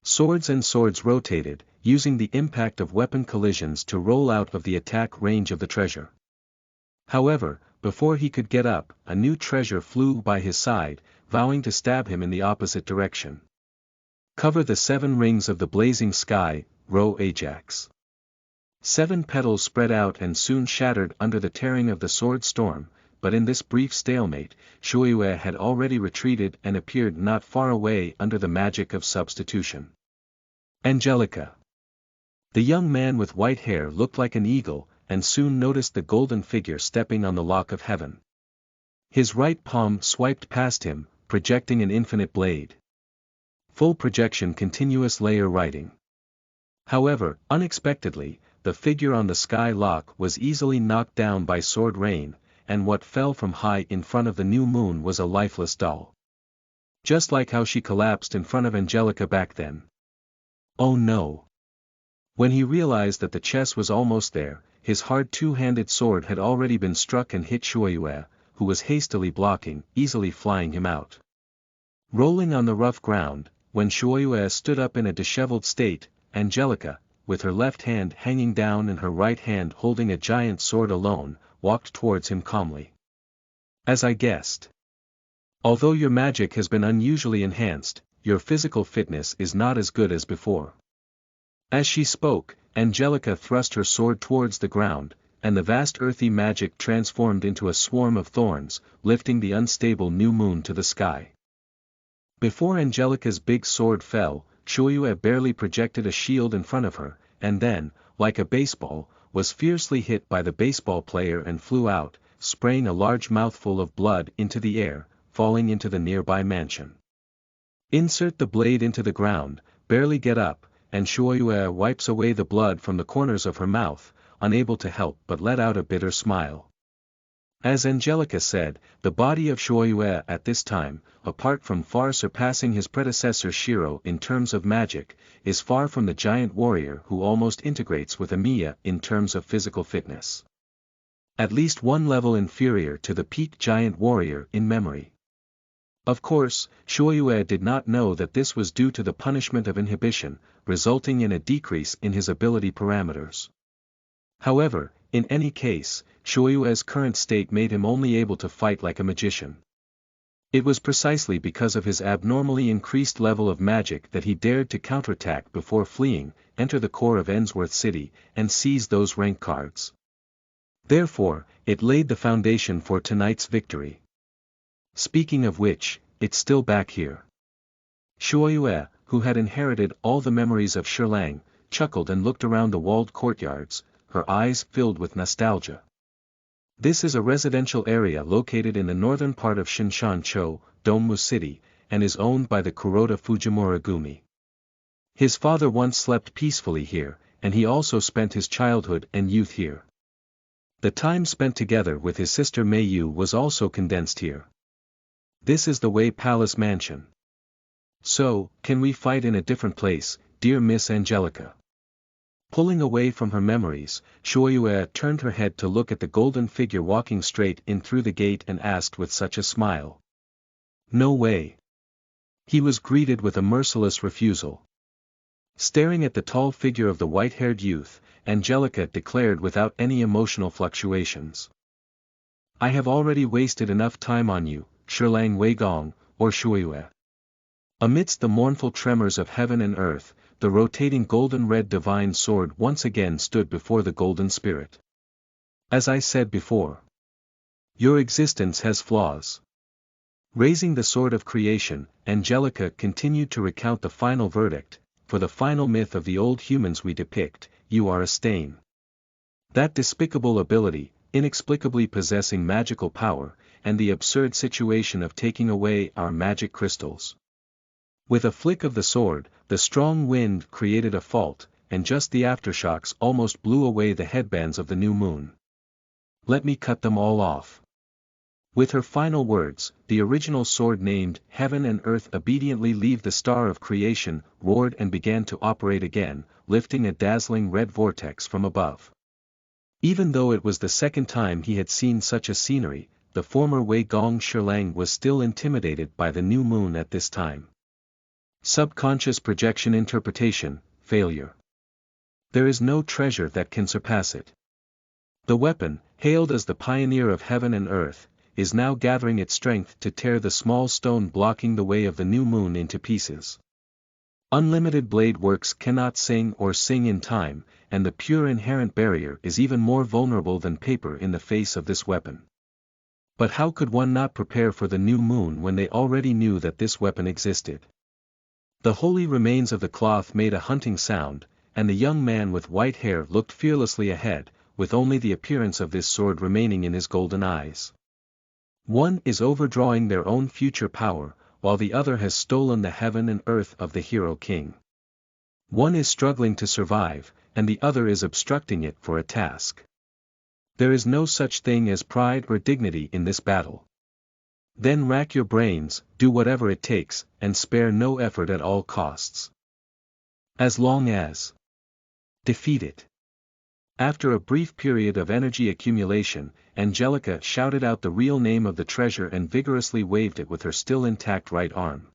Swords and swords rotated, using the impact of weapon collisions to roll out of the attack range of the treasure. However, before he could get up, a new treasure flew by his side, vowing to stab him in the opposite direction. Cover the 7 rings of the blazing sky, Ro Ajax. 7 petals spread out and soon shattered under the tearing of the sword storm, but in this brief stalemate, Shuoyue had already retreated and appeared not far away under the magic of substitution. Angelica. The young man with white hair looked like an eagle, and soon noticed the golden figure stepping on the lock of heaven. His right palm swiped past him, projecting an infinite blade. Full projection continuous layer writing. However, unexpectedly, the figure on the sky lock was easily knocked down by sword rain, and what fell from high in front of the new moon was a lifeless doll. Just like how she collapsed in front of Angelica back then. Oh no! When he realized that the chess was almost there, his hard 2-handed sword had already been struck and hit Shuoyue, who was hastily blocking, easily flying him out. Rolling on the rough ground, when Shuoyue stood up in a disheveled state, Angelica, with her left hand hanging down and her right hand holding a giant sword alone, walked towards him calmly. As I guessed. Although your magic has been unusually enhanced, your physical fitness is not as good as before. As she spoke, Angelica thrust her sword towards the ground, and the vast earthy magic transformed into a swarm of thorns, lifting the unstable new moon to the sky. Before Angelica's big sword fell, Shuoyue barely projected a shield in front of her, and then, like a baseball, was fiercely hit by the baseball player and flew out, spraying a large mouthful of blood into the air, falling into the nearby mansion. Insert the blade into the ground, barely get up, and Shuoyue wipes away the blood from the corners of her mouth, unable to help but let out a bitter smile. As Angelica said, the body of Shuoyue at this time, apart from far surpassing his predecessor Shiro in terms of magic, is far from the giant warrior who almost integrates with Emiya in terms of physical fitness. at least one level inferior to the peak giant warrior in memory. Of course, Shuoyue did not know that this was due to the punishment of inhibition, resulting in a decrease in his ability parameters. However, in any case, Shuoyue's current state made him only able to fight like a magician. It was precisely because of his abnormally increased level of magic that he dared to counterattack before fleeing, enter the core of Ensworth City, and seize those rank cards. Therefore, it laid the foundation for tonight's victory. Speaking of which, it's still back here. Shuoyue, who had inherited all the memories of Shirlang, chuckled and looked around the walled courtyards, her eyes filled with nostalgia. This is a residential area located in the northern part of Shinshancho, Dongmu City, and is owned by the Kuroda Fujimura Gumi. His father once slept peacefully here, and he also spent his childhood and youth here. The time spent together with his sister Meiyu was also condensed here. This is the Wei Palace Mansion. So, can we fight in a different place, dear Miss Angelica? Pulling away from her memories, Shuoyue turned her head to look at the golden figure walking straight in through the gate and asked with such a smile. No way. He was greeted with a merciless refusal. Staring at the tall figure of the white-haired youth, Angelica declared without any emotional fluctuations. I have already wasted enough time on you, Shirlang Weigong, or Shuoyue. Amidst the mournful tremors of heaven and earth, the rotating golden-red divine sword once again stood before the golden spirit. As I said before, your existence has flaws. Raising the sword of creation, Angelica continued to recount the final verdict, for the final myth of the old humans we depict, you are a stain. That despicable ability, inexplicably possessing magical power, and the absurd situation of taking away our magic crystals. With a flick of the sword, the strong wind created a fault, and just the aftershocks almost blew away the headbands of the new moon. Let me cut them all off. With her final words, the original sword named Heaven and Earth obediently leave the star of creation, roared and began to operate again, lifting a dazzling red vortex from above. Even though it was the second time he had seen such a scenery, the former Wei Gong Shirlang was still intimidated by the new moon at this time. Subconscious projection interpretation, failure. There is no treasure that can surpass it. The weapon, hailed as the pioneer of heaven and earth, is now gathering its strength to tear the small stone blocking the way of the new moon into pieces. Unlimited blade works cannot sing or sing in time, and the pure inherent barrier is even more vulnerable than paper in the face of this weapon. But how could one not prepare for the new moon when they already knew that this weapon existed? The holy remains of the cloth made a hunting sound, and the young man with white hair looked fearlessly ahead, with only the appearance of this sword remaining in his golden eyes. One is overdrawing their own future power, while the other has stolen the heaven and earth of the hero king. One is struggling to survive, and the other is obstructing it for a task. There is no such thing as pride or dignity in this battle. Then rack your brains, do whatever it takes, and spare no effort at all costs. As long as defeat it. After a brief period of energy accumulation, Angelica shouted out the real name of the treasure and vigorously waved it with her still intact right arm.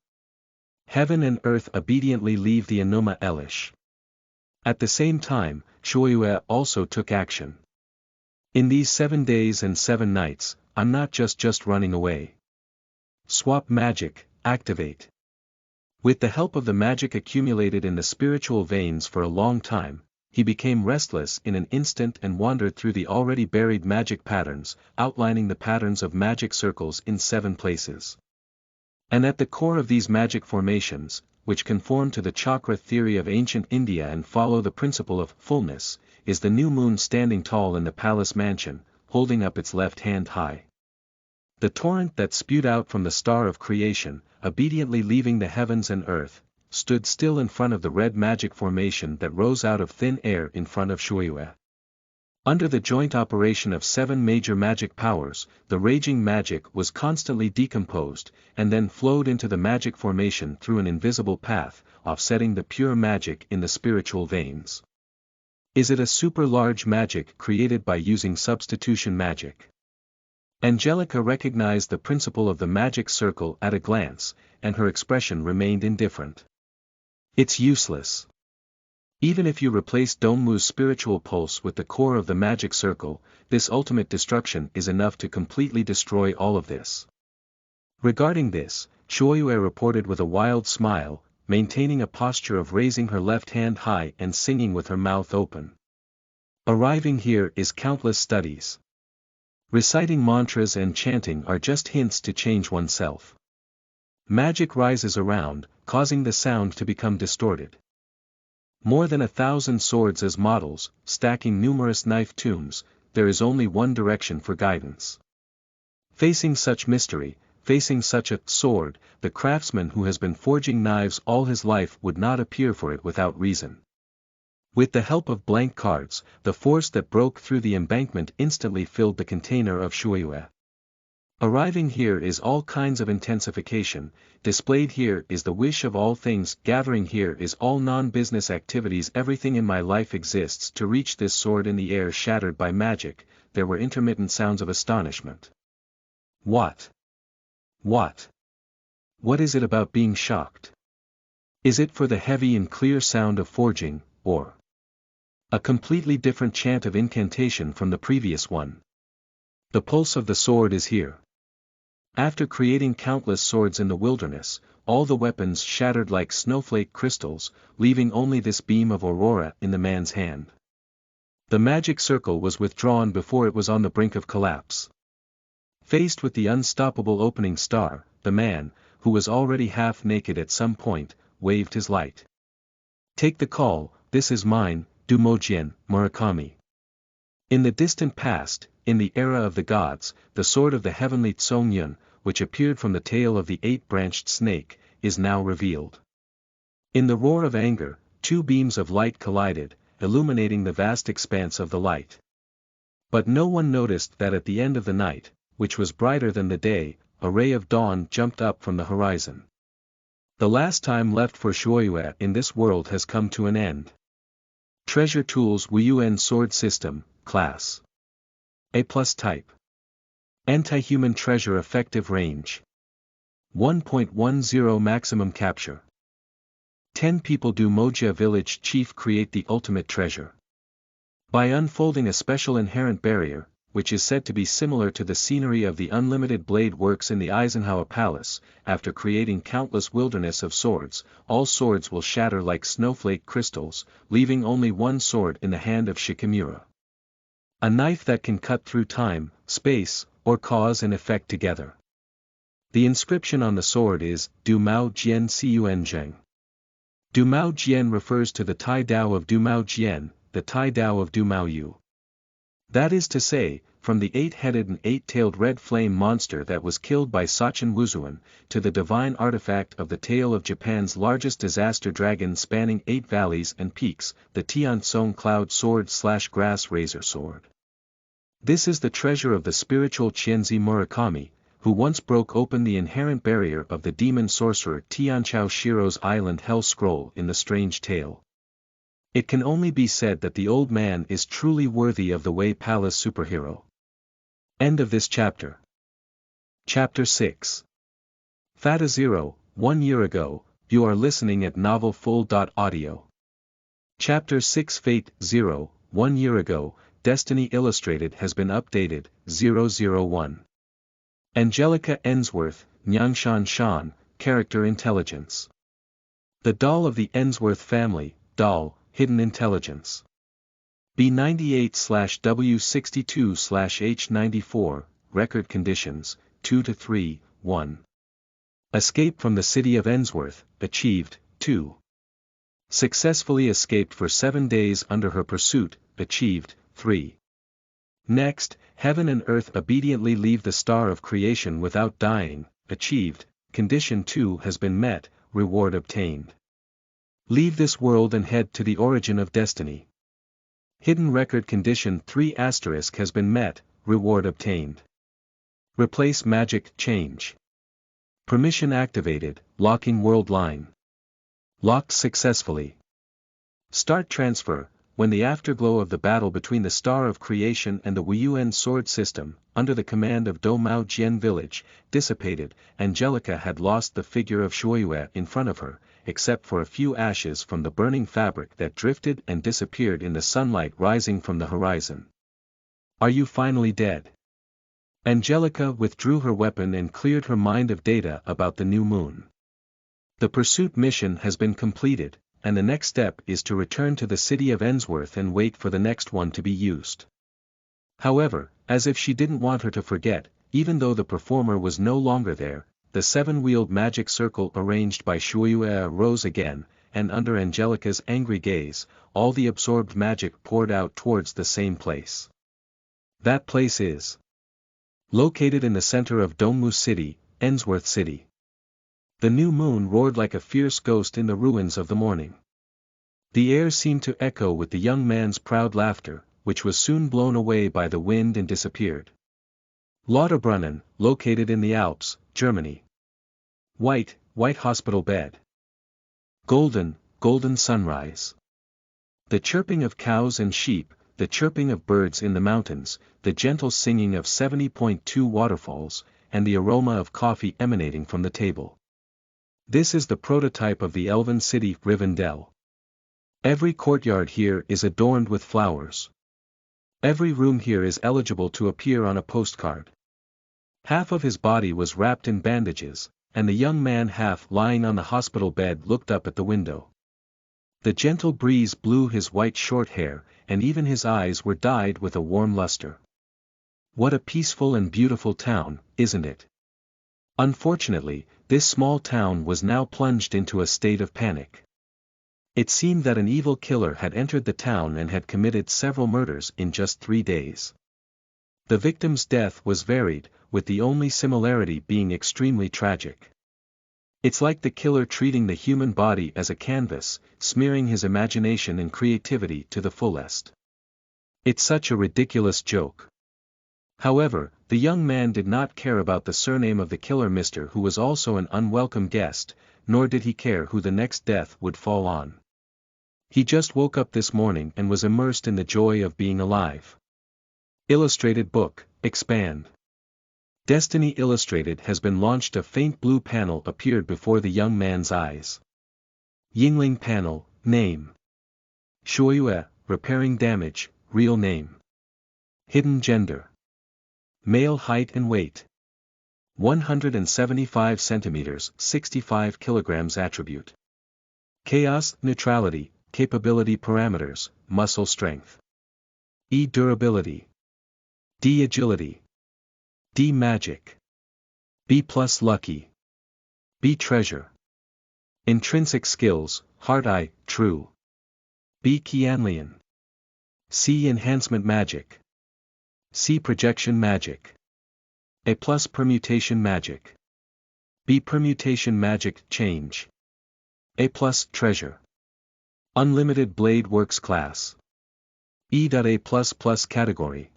Heaven and earth obediently leave the Enuma Elish. At the same time, Shuoyue also took action. In these 7 days and 7 nights, I'm not just running away. Swap magic, activate. With the help of the magic accumulated in the spiritual veins for a long time, he became restless in an instant and wandered through the already buried magic patterns, outlining the patterns of magic circles in 7 places. And at the core of these magic formations, which conform to the chakra theory of ancient India and follow the principle of fullness, is the new moon standing tall in the palace mansion, holding up its left hand high. The torrent that spewed out from the star of creation, obediently leaving the heavens and earth, stood still in front of the red magic formation that rose out of thin air in front of Shuoyue. Under the joint operation of 7 major magic powers, the raging magic was constantly decomposed, and then flowed into the magic formation through an invisible path, offsetting the pure magic in the spiritual veins. Is it a super large magic created by using substitution magic? Angelica recognized the principle of the magic circle at a glance, and her expression remained indifferent. It's useless. Even if you replace Dongmu's spiritual pulse with the core of the magic circle, this ultimate destruction is enough to completely destroy all of this. Regarding this, Shuoyue reported with a wild smile, maintaining a posture of raising her left hand high and singing with her mouth open. Arriving here is countless studies. Reciting mantras and chanting are just hints to change oneself. Magic rises around, causing the sound to become distorted. More than 1,000 swords as models, stacking numerous knife tombs, there is only one direction for guidance. Facing such mystery, facing such a sword, the craftsman who has been forging knives all his life would not appear for it without reason. With the help of blank cards, the force that broke through the embankment instantly filled the container of Shuoyue. Arriving here is all kinds of intensification, displayed here is the wish of all things, gathering here is all non-business activities, everything in my life exists to reach this sword in the air shattered by magic. There were intermittent sounds of astonishment. What? What? What is it about being shocked? Is it for the heavy and clear sound of forging, or a completely different chant of incantation from the previous one? The pulse of the sword is here. After creating countless swords in the wilderness, all the weapons shattered like snowflake crystals, leaving only this beam of aurora in the man's hand. The magic circle was withdrawn before it was on the brink of collapse. Faced with the unstoppable opening star, the man, who was already half naked at some point, waved his light. Take the call, this is mine, Dumojien, Murakami. In the distant past, in the era of the gods, the sword of the heavenly Tsongyun, which appeared from the tail of the 8-branched snake, is now revealed. In the roar of anger, two beams of light collided, illuminating the vast expanse of the light. But no one noticed that at the end of the night, which was brighter than the day, a ray of dawn jumped up from the horizon. The last time left for Shuoyue in this world has come to an end. Treasure Tools Wuyuan Sword System, Class A+ Type. Anti-Human Treasure Effective Range 1.10 Maximum Capture. 10 people do Moja Village Chief create the ultimate treasure. By unfolding a special inherent barrier, which is said to be similar to the scenery of the unlimited blade works in the Eisenhower Palace, after creating countless wilderness of swords, all swords will shatter like snowflake crystals, leaving only one sword in the hand of Shikimura. A knife that can cut through time, space, or cause and effect together. The inscription on the sword is, Du Mao Jian Cun Zheng. Du Mao Jian refers to the Tai Dao of Du Mao Jian, the Tai Dao of Du Mao Yu. That is to say, from the 8-headed and 8-tailed red flame monster that was killed by Sachin Wuzuan, to the divine artifact of the tale of Japan's largest disaster dragon spanning 8 valleys and peaks, the Tiansong Cloud Sword/Grass Razor Sword. This is the treasure of the spiritual Qianzi Murakami, who once broke open the inherent barrier of the demon sorcerer Tianchao Shiro's Island Hell Scroll in the strange tale. It can only be said that the old man is truly worthy of the Wei Palace superhero. End of this chapter. Chapter 6. FATEZERO, 1 year ago, you are listening at novelfull.audio. Chapter 6 FATEZERO, 1 year ago, Destiny Illustrated has been updated, 001. Angelica Ensworth, Nyangshan Shan, Character Intelligence. The doll of the Ensworth family, doll, Hidden Intelligence. B98/W62/H94, Record Conditions, 2-3, 1. Escape from the city of Ensworth, achieved, 2. Successfully escaped for 7 days under her pursuit, achieved, 3. Next, heaven and earth obediently leave the star of creation without dying, achieved, condition 2 has been met, reward obtained. Leave this world and head to the origin of destiny. Hidden record condition 3 asterisk has been met, reward obtained. Replace magic change. Permission activated, locking world line. Locked successfully. Start transfer, when the afterglow of the battle between the Star of Creation and the Wuyuan sword system, under the command of Do Mao Jian village, dissipated, Angelica had lost the figure of Shuoyue in front of her, except for a few ashes from the burning fabric that drifted and disappeared in the sunlight rising from the horizon. "Are you finally dead?" Angelica withdrew her weapon and cleared her mind of data about the new moon. "The pursuit mission has been completed, and the next step is to return to the city of Ainsworth and wait for the next one to be used." However, as if she didn't want her to forget, even though the performer was no longer there, the seven-wheeled magic circle arranged by Shuoyue rose again, and under Angelica's angry gaze, all the absorbed magic poured out towards the same place. That place is located in the center of Dongmu City, Ainsworth City. The new moon roared like a fierce ghost in the ruins of the morning. The air seemed to echo with the young man's proud laughter, which was soon blown away by the wind and disappeared. Lauterbrunnen, located in the Alps, Germany. White hospital bed. Golden sunrise. The chirping of cows and sheep, the chirping of birds in the mountains, the gentle singing of 70.2 waterfalls, and the aroma of coffee emanating from the table. This is the prototype of the elven city Rivendell. Every courtyard here is adorned with flowers. Every room here is eligible to appear on a postcard. Half of his body was wrapped in bandages, and the young man half lying on the hospital bed looked up at the window. The gentle breeze blew his white short hair, and even his eyes were dyed with a warm luster. What a peaceful and beautiful town, isn't it? Unfortunately, this small town was now plunged into a state of panic. It seemed that an evil killer had entered the town and had committed several murders in just 3 days. The victim's death was varied, with the only similarity being extremely tragic. It's like the killer treating the human body as a canvas, smearing his imagination and creativity to the fullest. It's such a ridiculous joke. However, the young man did not care about the surname of the killer Mr. who was also an unwelcome guest, nor did he care who the next death would fall on. He just woke up this morning and was immersed in the joy of being alive. Illustrated book, expand. Destiny Illustrated has been launched. A faint blue panel appeared before the young man's eyes. Yingling panel, name. Shuoyue, repairing damage, real name. Hidden gender. Male height and weight. 175 centimeters, 65 kilograms. Attribute. Chaos, neutrality, capability parameters, muscle strength. E durability. D agility. D magic. B+ lucky. B treasure. Intrinsic skills, heart eye, true. B Qianlian. C enhancement magic. C projection magic. A+ permutation magic. B permutation magic change. A+ treasure. Unlimited blade works class. E.A++ category.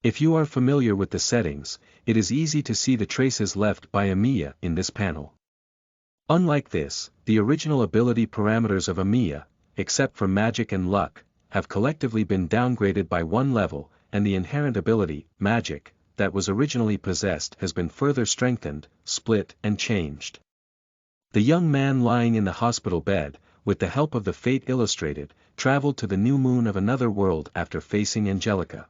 If you are familiar with the settings, it is easy to see the traces left by Amiya in this panel. Unlike this, the original ability parameters of Amiya, except for magic and luck, have collectively been downgraded by 1 level, and the inherent ability, magic, that was originally possessed has been further strengthened, split and changed. The young man lying in the hospital bed, with the help of the Fate Illustrated, traveled to the new moon of another world after facing Angelica.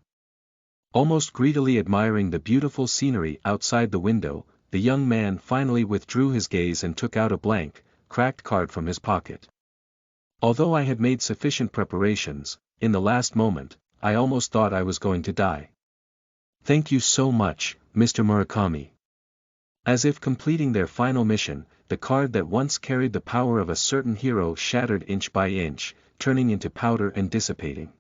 Almost greedily admiring the beautiful scenery outside the window, the young man finally withdrew his gaze and took out a blank, cracked card from his pocket. Although I had made sufficient preparations, in the last moment, I almost thought I was going to die. Thank you so much, Mr. Murakami. As if completing their final mission, the card that once carried the power of a certain hero shattered inch by inch, turning into powder and dissipating.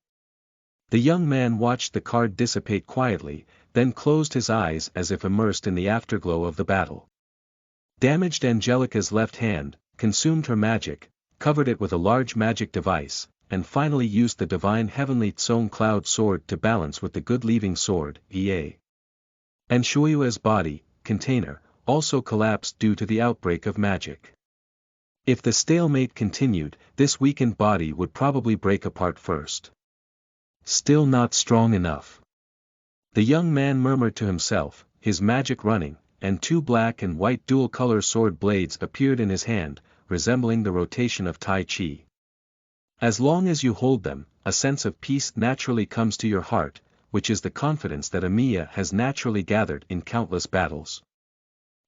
The young man watched the card dissipate quietly, then closed his eyes as if immersed in the afterglow of the battle. Damaged Angelica's left hand, consumed her magic, covered it with a large magic device, and finally used the divine heavenly Tsong Cloud sword to balance with the good leaving sword, EA. And Shuoyue's body, container, also collapsed due to the outbreak of magic. If the stalemate continued, this weakened body would probably break apart first. Still not strong enough. The young man murmured to himself, his magic running, and two black and white dual-color sword blades appeared in his hand, resembling the rotation of Tai Chi. As long as you hold them, a sense of peace naturally comes to your heart, which is the confidence that Emiya has naturally gathered in countless battles.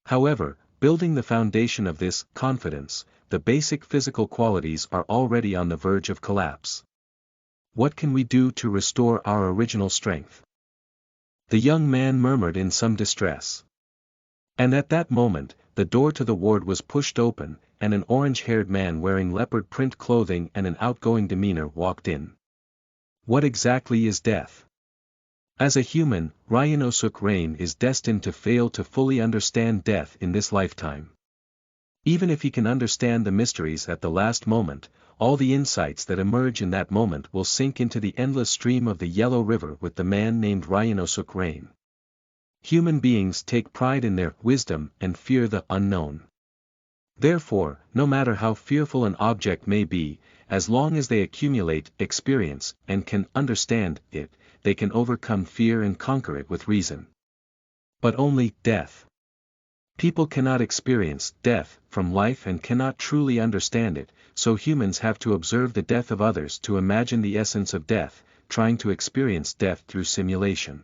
However, building the foundation of this confidence, the basic physical qualities are already on the verge of collapse. What can we do to restore our original strength? The young man murmured in some distress. And at that moment, the door to the ward was pushed open, and an orange-haired man wearing leopard print clothing and an outgoing demeanor walked in. What exactly is death? As a human, Ryanosuke Rain is destined to fail to fully understand death in this lifetime. Even if he can understand the mysteries at the last moment, all the insights that emerge in that moment will sink into the endless stream of the Yellow River with the man named Ryanosuke Rain. Human beings take pride in their wisdom and fear the unknown. Therefore, no matter how fearful an object may be, as long as they accumulate experience and can understand it, they can overcome fear and conquer it with reason. But only death. People cannot experience death from life and cannot truly understand it, so humans have to observe the death of others to imagine the essence of death, trying to experience death through simulation.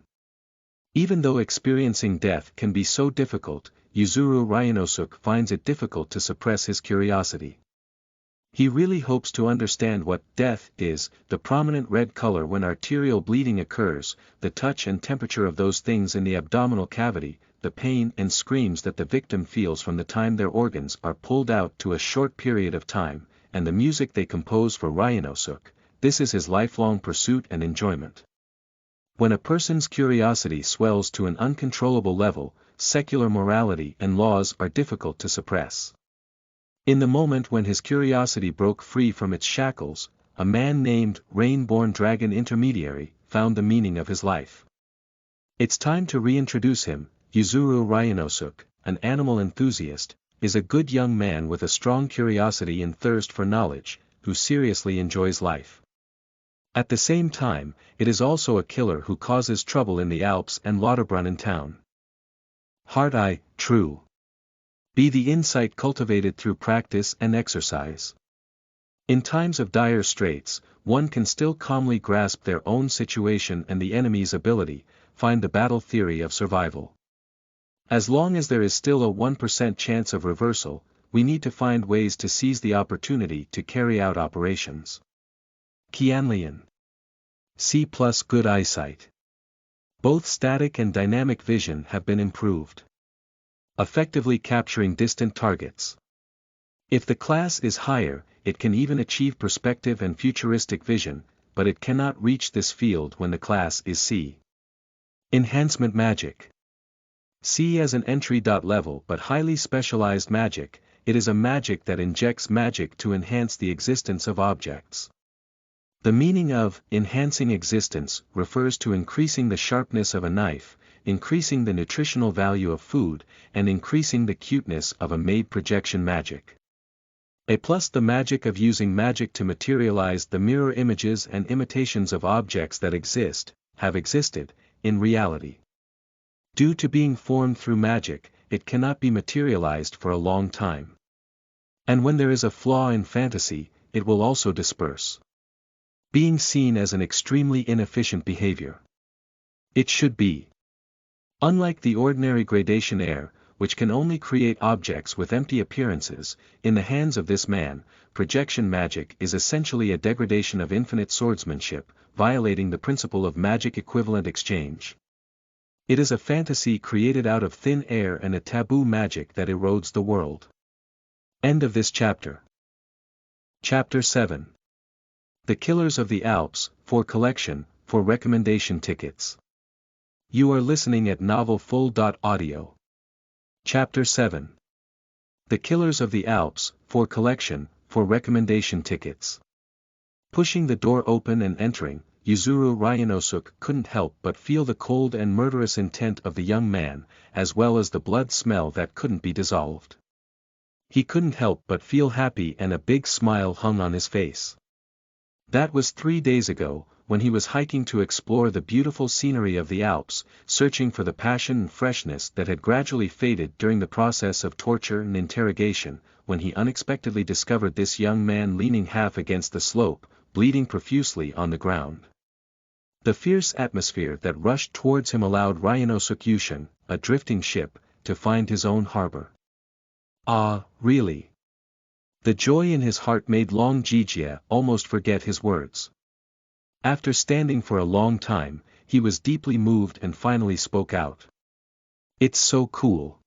Even though experiencing death can be so difficult, Yuzuru Ryanosuke finds it difficult to suppress his curiosity. He really hopes to understand what death is, the prominent red color when arterial bleeding occurs, the touch and temperature of those things in the abdominal cavity, the pain and screams that the victim feels from the time their organs are pulled out to a short period of time, and the music they compose for Ryanosuke. This is his lifelong pursuit and enjoyment. When a person's curiosity swells to an uncontrollable level, secular morality and laws are difficult to suppress. In the moment when his curiosity broke free from its shackles, a man named Rain-born Dragon Intermediary found the meaning of his life. It's time to reintroduce him. Yuzuru Ryanosuke, an animal enthusiast, is a good young man with a strong curiosity and thirst for knowledge, who seriously enjoys life. At the same time, it is also a killer who causes trouble in the Alps and Lauterbrunnen town. Heart eye, true. Be the insight cultivated through practice and exercise. In times of dire straits, one can still calmly grasp their own situation and the enemy's ability, find the battle theory of survival. As long as there is still a 1% chance of reversal, we need to find ways to seize the opportunity to carry out operations. Qianlian. C+ good eyesight. Both static and dynamic vision have been improved. Effectively capturing distant targets. If the class is higher, it can even achieve perspective and futuristic vision, but it cannot reach this field when the class is C. Enhancement magic. C as an entry level but highly specialized magic, it is a magic that injects magic to enhance the existence of objects. The meaning of enhancing existence refers to increasing the sharpness of a knife, increasing the nutritional value of food, and increasing the cuteness of a made projection magic. The magic of using magic to materialize the mirror images and imitations of objects that have existed, in reality. Due to being formed through magic, it cannot be materialized for a long time. And when there is a flaw in fantasy, it will also disperse. Being seen as an extremely inefficient behavior. It should be. Unlike the ordinary gradation air, which can only create objects with empty appearances, in the hands of this man, projection magic is essentially a degradation of infinite swordsmanship, violating the principle of magic equivalent exchange. It is a fantasy created out of thin air and a taboo magic that erodes the world. End of this chapter. Chapter 7. The Killers of the Alps, for collection, for recommendation tickets. You are listening at novelfull.audio. Chapter 7. The Killers of the Alps, for collection, for recommendation tickets. Pushing the door open and entering, Yuzuru Ryanosuke couldn't help but feel the cold and murderous intent of the young man, as well as the blood smell that couldn't be dissolved. He couldn't help but feel happy and a big smile hung on his face. That was 3 days ago, when he was hiking to explore the beautiful scenery of the Alps, searching for the passion and freshness that had gradually faded during the process of torture and interrogation, when he unexpectedly discovered this young man leaning half against the slope, bleeding profusely on the ground. The fierce atmosphere that rushed towards him allowed Ryanosuke, a drifting ship, to find his own harbor. Ah, really? The joy in his heart made Long Jijie almost forget his words. After standing for a long time, he was deeply moved and finally spoke out. It's so cool.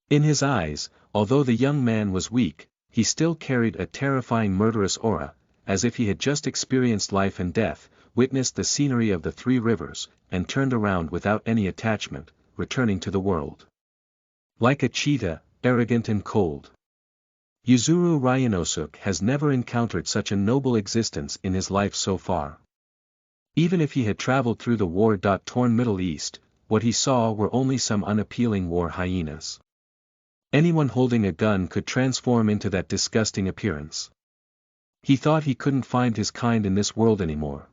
In his eyes, although the young man was weak, he still carried a terrifying murderous aura, as if he had just experienced life and death, witnessed the scenery of the 3 rivers, and turned around without any attachment, returning to the world. Like a cheetah, arrogant and cold. Yuzuru Ryanosuke has never encountered such a noble existence in his life so far. Even if he had traveled through the war-torn Middle East, what he saw were only some unappealing war hyenas. Anyone holding a gun could transform into that disgusting appearance. He thought he couldn't find his kind in this world anymore.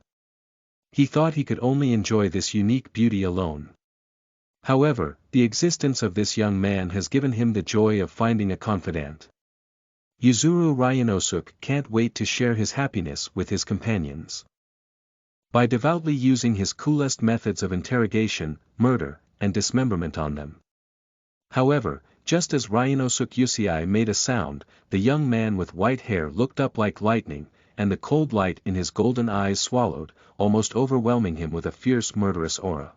He thought he could only enjoy this unique beauty alone. However, the existence of this young man has given him the joy of finding a confidant. Yuzuru Ryanosuke can't wait to share his happiness with his companions. By devoutly using his coolest methods of interrogation, murder, and dismemberment on them. However, just as Ryanosuke made a sound, the young man with white hair looked up like lightning, and the cold light in his golden eyes swallowed, almost overwhelming him with a fierce murderous aura.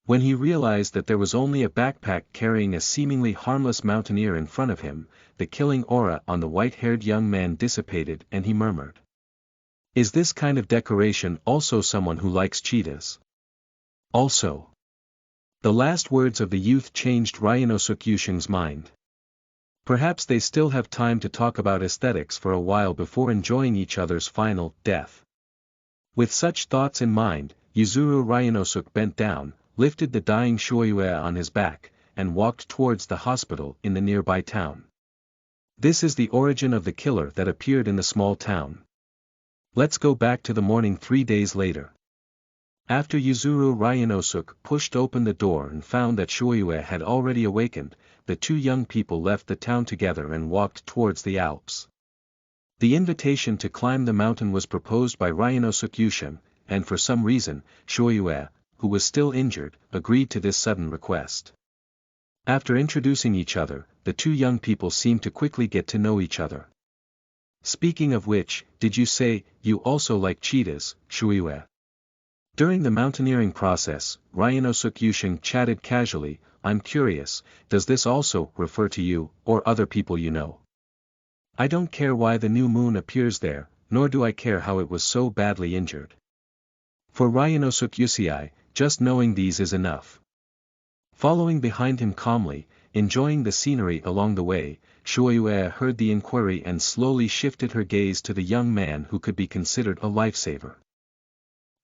When he realized that there was only a backpack carrying a seemingly harmless mountaineer in front of him, the killing aura on the white-haired young man dissipated and he murmured. Is this kind of decoration also someone who likes cheetahs? Also. The last words of the youth changed Ryanosuke mind. Perhaps they still have time to talk about aesthetics for a while before enjoying each other's final death. With such thoughts in mind, Yuzuru Ryanosuke bent down, lifted the dying Shuoyue on his back, and walked towards the hospital in the nearby town. This is the origin of the killer that appeared in the small town. Let's go back to the morning 3 days later. After Yuzuru Ryanosuke pushed open the door and found that Shuoyue had already awakened, the 2 young people left the town together and walked towards the Alps. The invitation to climb the mountain was proposed by Ryanosuke, and for some reason, Shuoyue, who was still injured, agreed to this sudden request. After introducing each other, the 2 young people seemed to quickly get to know each other. Speaking of which, did you say, you also like cheetahs, Shuoyue? During the mountaineering process, Ryanosuke chatted casually, I'm curious, does this also refer to you, or other people you know? I don't care why the new moon appears there, nor do I care how it was so badly injured. For Ryanosuke, just knowing these is enough. Following behind him calmly, enjoying the scenery along the way, Shuoyue heard the inquiry and slowly shifted her gaze to the young man who could be considered a lifesaver.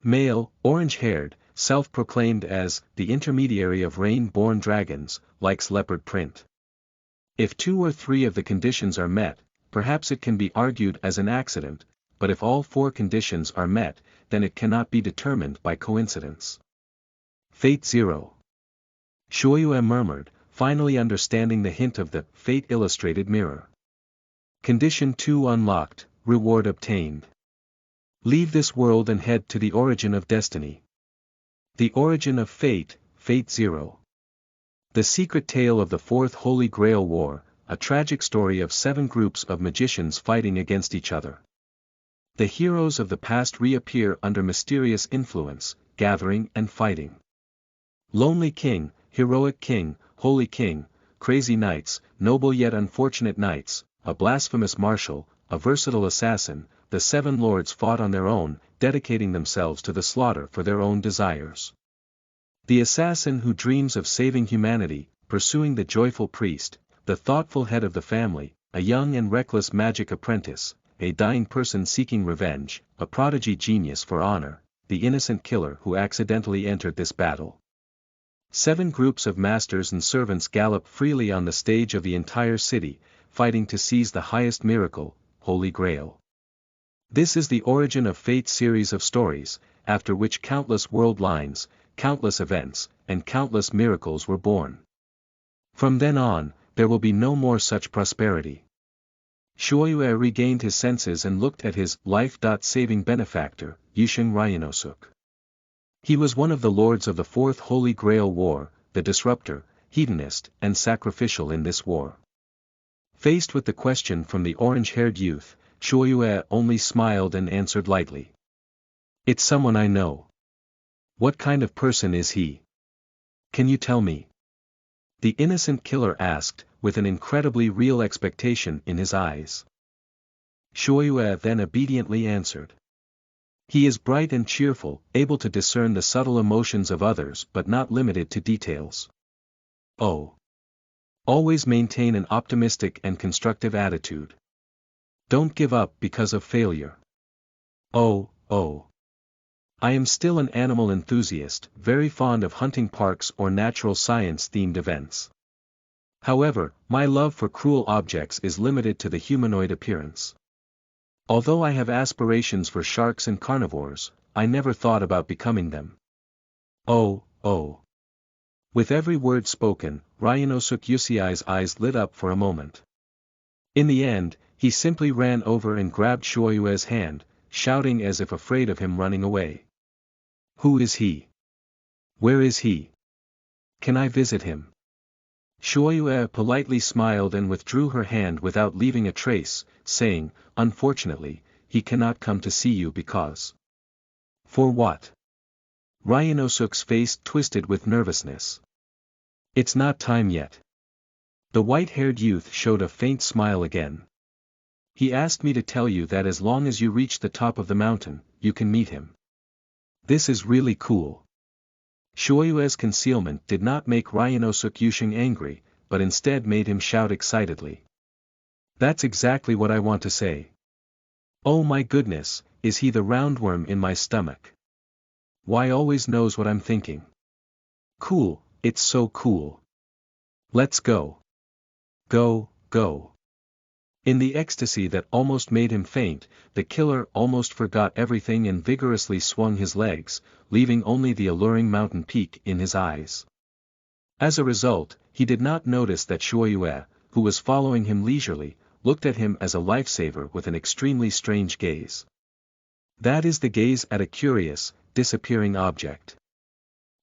Male, orange-haired, self-proclaimed as the intermediary of rain-born dragons, likes leopard print. If 2 or 3 of the conditions are met, perhaps it can be argued as an accident, but if all 4 conditions are met, then it cannot be determined by coincidence. FATEZERO. Shuoyue murmured, finally understanding the hint of the Fate illustrated mirror. Condition 2 unlocked, reward obtained. Leave this world and head to the origin of destiny. The origin of fate, FATEZERO. The secret tale of the 4th Holy Grail War, a tragic story of 7 groups of magicians fighting against each other. The heroes of the past reappear under mysterious influence, gathering and fighting. Lonely king, heroic king, holy king, crazy knights, noble yet unfortunate knights, a blasphemous marshal, a versatile assassin, the 7 lords fought on their own, dedicating themselves to the slaughter for their own desires. The assassin who dreams of saving humanity, pursuing the joyful priest, the thoughtful head of the family, a young and reckless magic apprentice, a dying person seeking revenge, a prodigy genius for honor, the innocent killer who accidentally entered this battle. 7 groups of masters and servants gallop freely on the stage of the entire city, fighting to seize the highest miracle, Holy Grail. This is the origin of Fate series of stories, after which countless world lines, countless events, and countless miracles were born. From then on, there will be no more such prosperity. Shuoyue regained his senses and looked at his life-saving benefactor, Yusheng Ryanosuk. He was one of the lords of the Fourth Holy Grail War, the disruptor, hedonist, and sacrificial in this war. Faced with the question from the orange-haired youth, Shuoyue only smiled and answered lightly. It's someone I know. What kind of person is he? Can you tell me? The innocent killer asked, with an incredibly real expectation in his eyes. Shuoyue then obediently answered. He is bright and cheerful, able to discern the subtle emotions of others but not limited to details. Oh. Always maintain an optimistic and constructive attitude. Don't give up because of failure. Oh. I am still an animal enthusiast, very fond of hunting parks or natural science-themed events. However, my love for cruel objects is limited to the humanoid appearance. Although I have aspirations for sharks and carnivores, I never thought about becoming them. Oh. With every word spoken, Ryanosuk Yusiai's eyes lit up for a moment. In the end, he simply ran over and grabbed Shuoyue's hand, shouting as if afraid of him running away. Who is he? Where is he? Can I visit him? Shuoyue politely smiled and withdrew her hand without leaving a trace, saying, unfortunately, he cannot come to see you because. For what? Ryanosuk's face twisted with nervousness. It's not time yet. The white-haired youth showed a faint smile again. He asked me to tell you that as long as you reach the top of the mountain, you can meet him. This is really cool. Shuoyue's concealment did not make Ryanosuk Yusheng angry, but instead made him shout excitedly. That's exactly what I want to say. Oh my goodness, is he the roundworm in my stomach? Why always knows what I'm thinking. Cool, it's so cool. Let's go. Go. In the ecstasy that almost made him faint, the killer almost forgot everything and vigorously swung his legs, leaving only the alluring mountain peak in his eyes. As a result, he did not notice that Shuoyue, who was following him leisurely, looked at him as a lifesaver with an extremely strange gaze. That is the gaze at a curious, disappearing object.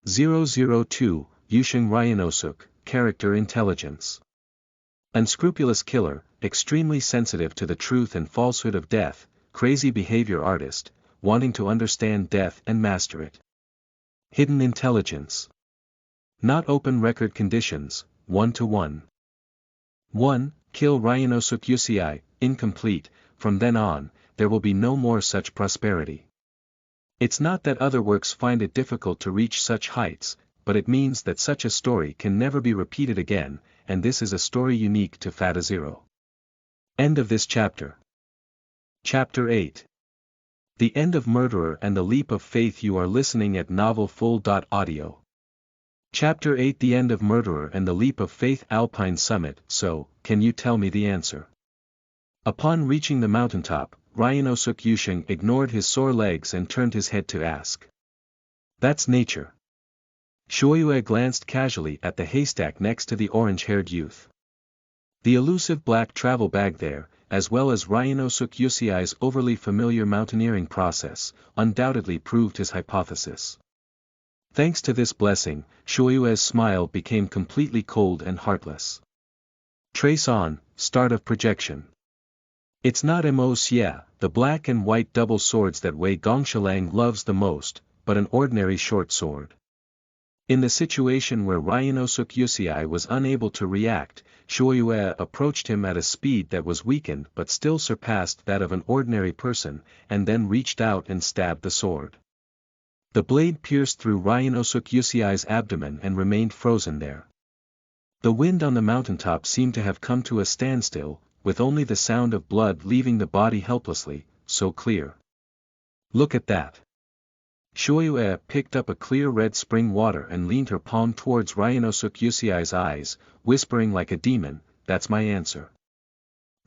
002, Yusheng Ryanosuk, Character Intelligence. Unscrupulous killer, extremely sensitive to the truth and falsehood of death, crazy behavior artist, wanting to understand death and master it. Hidden intelligence. Not open record conditions, 1-to-1. 1. Kill Ryanosuk Yusiai, incomplete, from then on, there will be no more such prosperity. It's not that other works find it difficult to reach such heights, but it means that such a story can never be repeated again, and this is a story unique to FATEZERO. End of this chapter. Chapter 8. The End of Murderer and the Leap of Faith. You are listening at novelfull.audio. Chapter 8. The End of Murderer and the Leap of Faith. Alpine Summit. So, can you tell me the answer? Upon reaching the mountaintop, Ryanosuk Yusheng ignored his sore legs and turned his head to ask. That's nature. Shuoyue glanced casually at the haystack next to the orange-haired youth. The elusive black travel bag there, as well as Ryanosuk Yusiai's overly familiar mountaineering process, undoubtedly proved his hypothesis. Thanks to this blessing, Shuoyue's smile became completely cold and heartless. Trace on, start of projection. It's not Xie, the black and white double swords that Wei Gongshalang loves the most, but an ordinary short sword. In the situation where Ryanosuk Yusiai was unable to react, Shuoyue approached him at a speed that was weakened but still surpassed that of an ordinary person, and then reached out and stabbed the sword. The blade pierced through Ryanosuk Yusiai's abdomen and remained frozen there. The wind on the mountaintop seemed to have come to a standstill, with only the sound of blood leaving the body helplessly, so clear. Look at that. Shuoyue picked up a clear red spring water and leaned her palm towards Ryanosuk Yusiai's eyes, whispering like a demon, that's my answer.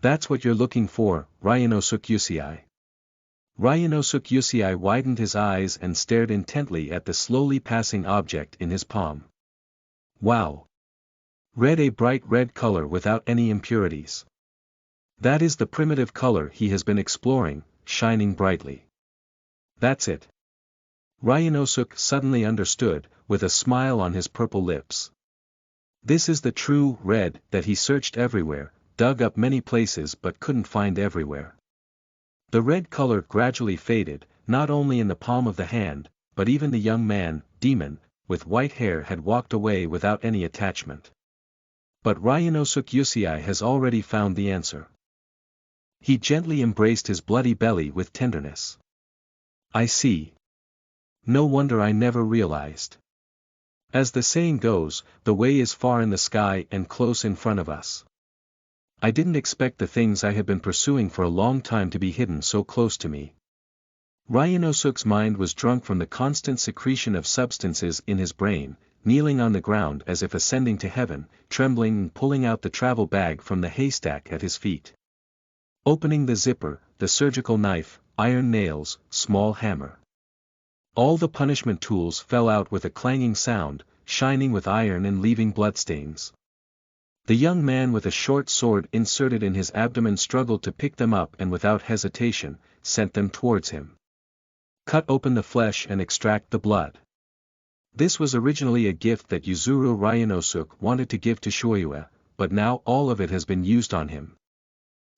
That's what you're looking for, Ryanosuke Yusei. Ryanosuke Yusei widened his eyes and stared intently at the slowly passing object in his palm. Wow! Red, a bright red color without any impurities. That is the primitive color he has been exploring, shining brightly. That's it. Ryanosuke suddenly understood, with a smile on his purple lips. This is the true red that he searched everywhere, dug up many places but couldn't find everywhere. The red color gradually faded, not only in the palm of the hand, but even the young man, demon, with white hair had walked away without any attachment. But Ryanosuke Yusei has already found the answer. He gently embraced his bloody belly with tenderness. I see. No wonder I never realized. As the saying goes, the way is far in the sky and close in front of us. I didn't expect the things I had been pursuing for a long time to be hidden so close to me. Ryanosuke's mind was drunk from the constant secretion of substances in his brain, kneeling on the ground as if ascending to heaven, trembling and pulling out the travel bag from the haystack at his feet. Opening the zipper, the surgical knife, iron nails, small hammer. All the punishment tools fell out with a clanging sound, shining with iron and leaving bloodstains. The young man with a short sword inserted in his abdomen struggled to pick them up and without hesitation, sent them towards him. Cut open the flesh and extract the blood. This was originally a gift that Yuzuru Ryanosuke wanted to give to Shuoyue, but now all of it has been used on him.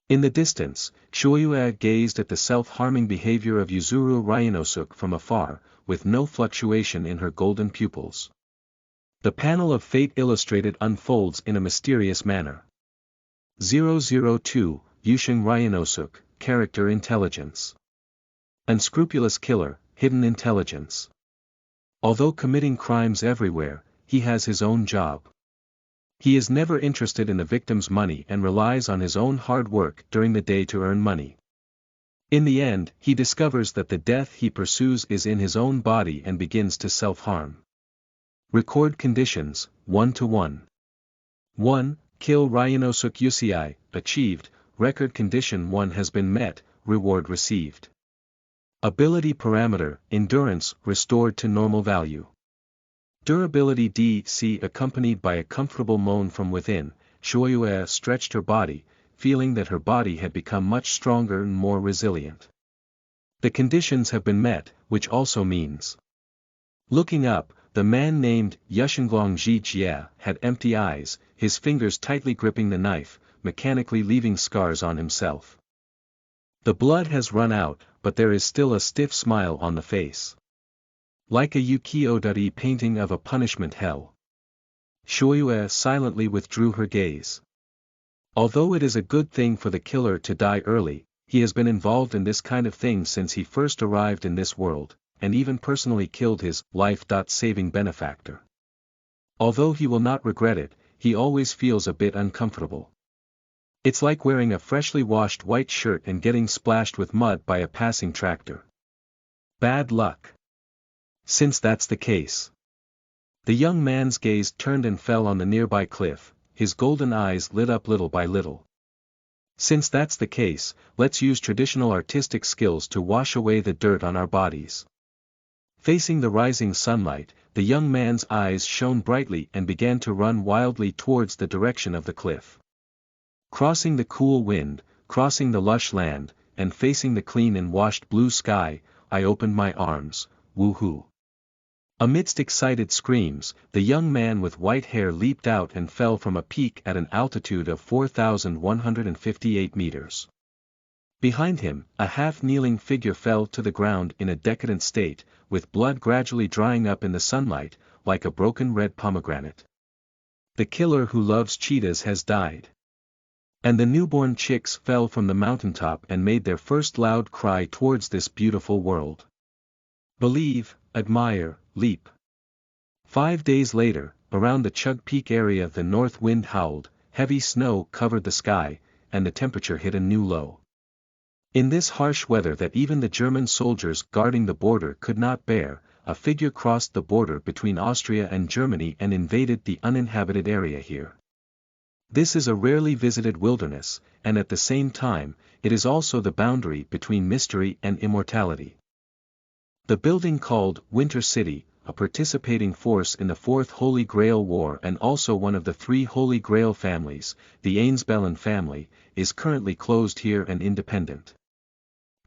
In the distance, Shuoyue gazed at the self-harming behavior of Yuzuru Ryanosuke from afar, with no fluctuation in her golden pupils. The panel of fate illustrated unfolds in a mysterious manner. 002, Yusheng Ryanosuke, Character Intelligence. Unscrupulous killer, hidden intelligence. Although committing crimes everywhere, he has his own job. He is never interested in the victim's money and relies on his own hard work during the day to earn money. In the end, he discovers that the death he pursues is in his own body and begins to self-harm. Record conditions, 1-1. 1. Kill Ryanosuke Yusei, achieved, record condition 1 has been met, reward received. Ability parameter, endurance, restored to normal value. Durability DC accompanied by a comfortable moan from within, Shuoyue stretched her body, feeling that her body had become much stronger and more resilient. The conditions have been met, which also means. Looking up, the man named Xingyue had empty eyes, his fingers tightly gripping the knife, mechanically leaving scars on himself. The blood has run out, but there is still a stiff smile on the face. Like a ukiyo-dari painting of a punishment hell. Shuoyue silently withdrew her gaze. Although it is a good thing for the killer to die early, he has been involved in this kind of thing since he first arrived in this world, and even personally killed his life-saving benefactor. Although he will not regret it, he always feels a bit uncomfortable. It's like wearing a freshly washed white shirt and getting splashed with mud by a passing tractor. Bad luck. Since that's the case. The young man's gaze turned and fell on the nearby cliff, his golden eyes lit up little by little. Since that's the case, let's use traditional artistic skills to wash away the dirt on our bodies. Facing the rising sunlight, the young man's eyes shone brightly and began to run wildly towards the direction of the cliff. Crossing the cool wind, crossing the lush land, and facing the clean and washed blue sky, I opened my arms, woohoo. Amidst excited screams, the young man with white hair leaped out and fell from a peak at an altitude of 4,158 meters. Behind him, a half-kneeling figure fell to the ground in a decadent state, with blood gradually drying up in the sunlight, like a broken red pomegranate. The killer who loves cheetahs has died. And the newborn chicks fell from the mountaintop and made their first loud cry towards this beautiful world. Believe, admire, leap. 5 days later, around the Chug Peak area the north wind howled, heavy snow covered the sky, and the temperature hit a new low. In this harsh weather that even the German soldiers guarding the border could not bear, a figure crossed the border between Austria and Germany and invaded the uninhabited area here. This is a rarely visited wilderness, and at the same time, it is also the boundary between mystery and immortality. The building called Winter City, a participating force in the Fourth Holy Grail War and also one of the three Holy Grail families, the Ainzbelen family, is currently closed here and independent.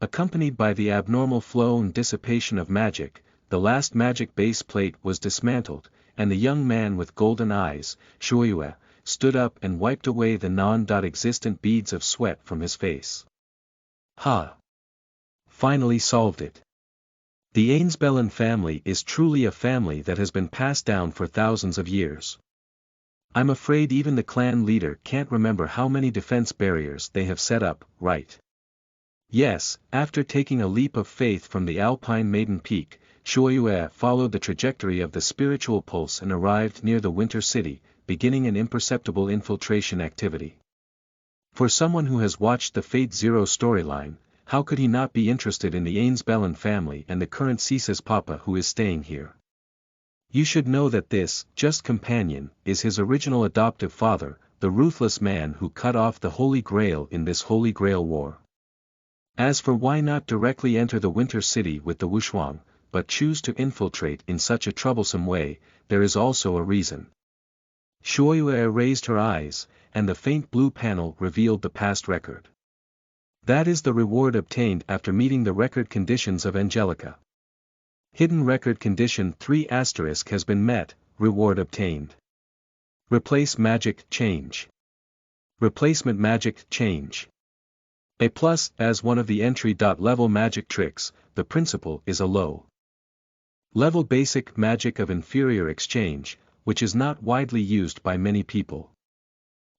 Accompanied by the abnormal flow and dissipation of magic, the last magic base plate was dismantled, and the young man with golden eyes, Shuoyue, stood up and wiped away the non-existent beads of sweat from his face. Ha! Finally solved it. The Ainzbelen family is truly a family that has been passed down for thousands of years. I'm afraid even the clan leader can't remember how many defense barriers they have set up, right? Yes, after taking a leap of faith from the Alpine Maiden Peak, Shuoyue followed the trajectory of the spiritual pulse and arrived near the Winter City, beginning an imperceptible infiltration activity. For someone who has watched the FATEZERO storyline, how could he not be interested in the Ainzbelen family and the current Caesar's Papa who is staying here? You should know that this, just companion, is his original adoptive father, the ruthless man who cut off the Holy Grail in this Holy Grail War. As for why not directly enter the Winter City with the Wushuang, but choose to infiltrate in such a troublesome way, there is also a reason. Shuoyue raised her eyes, and the faint blue panel revealed the past record. That is the reward obtained after meeting the record conditions of Angelica. Hidden record condition 3 * has been met, reward obtained. Replace magic change. Replacement magic change. A plus as one of the entry-level magic tricks, the principle is a low-level basic magic of inferior exchange, which is not widely used by many people.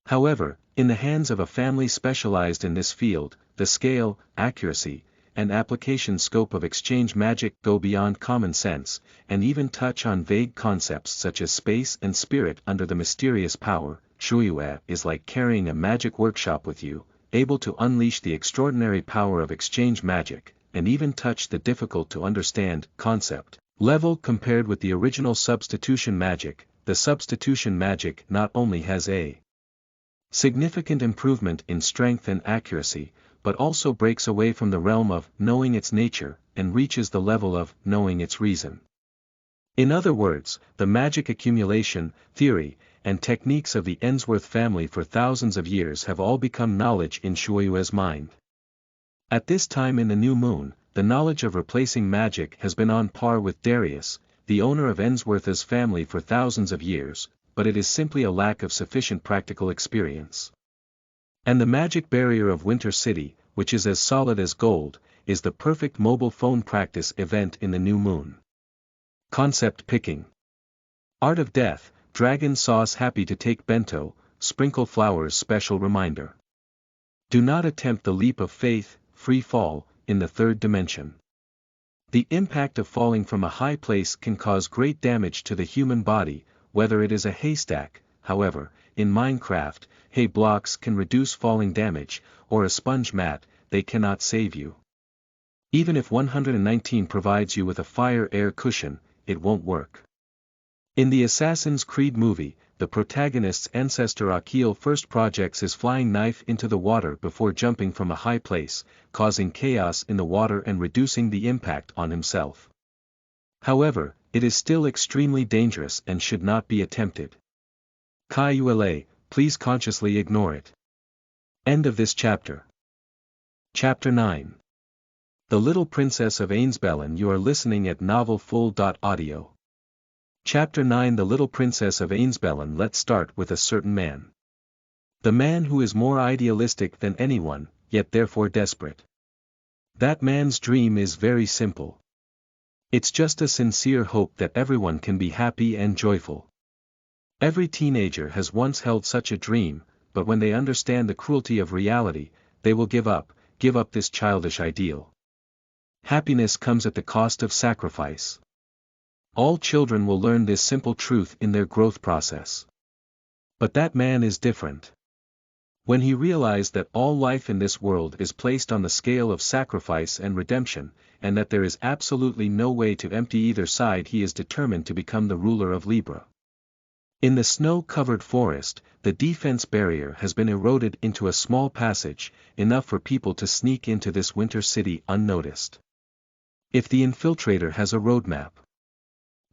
However, in the hands of a family specialized in this field, the scale, accuracy, and application scope of exchange magic go beyond common sense, and even touch on vague concepts such as space and spirit under the mysterious power. Shuoyue is like carrying a magic workshop with you, able to unleash the extraordinary power of exchange magic, and even touch the difficult-to-understand concept level compared with the original substitution magic. The substitution magic not only has a significant improvement in strength and accuracy, but also breaks away from the realm of knowing its nature, and reaches the level of knowing its reason. In other words, the magic accumulation, theory, and techniques of the Ainsworth family for thousands of years have all become knowledge in Shuoyue's mind. At this time in the new moon, the knowledge of replacing magic has been on par with Darius, the owner of Ainsworth's family for thousands of years, but it is simply a lack of sufficient practical experience. And the magic barrier of Winter City, which is as solid as gold, is the perfect mobile phone practice event in the new moon. Concept picking. Art of Death, Dragon Sauce happy to take bento, sprinkle flowers special reminder. Do not attempt the leap of faith, free fall, in the third dimension. The impact of falling from a high place can cause great damage to the human body, whether it is a haystack. However, in Minecraft, hay blocks can reduce falling damage, or a sponge mat, they cannot save you. Even if 119 provides you with a fire air cushion, it won't work. In the Assassin's Creed movie, the protagonist's ancestor Akil first projects his flying knife into the water before jumping from a high place, causing chaos in the water and reducing the impact on himself. However, it is still extremely dangerous and should not be attempted. Kai-Ula, please consciously ignore it. End of this chapter. Chapter 9. The Little Princess of Ainzbelen. You are listening at novelfull.audio. Chapter 9. The Little Princess of Ainzbelen. Let's start with a certain man. The man who is more idealistic than anyone, yet therefore desperate. That man's dream is very simple. It's just a sincere hope that everyone can be happy and joyful. Every teenager has once held such a dream, but when they understand the cruelty of reality, they will give up this childish ideal. Happiness comes at the cost of sacrifice. All children will learn this simple truth in their growth process. But that man is different. When he realized that all life in this world is placed on the scale of sacrifice and redemption, and that there is absolutely no way to empty either side, he is determined to become the ruler of Libra. In the snow-covered forest, the defense barrier has been eroded into a small passage, enough for people to sneak into this winter city unnoticed. If the infiltrator has a roadmap.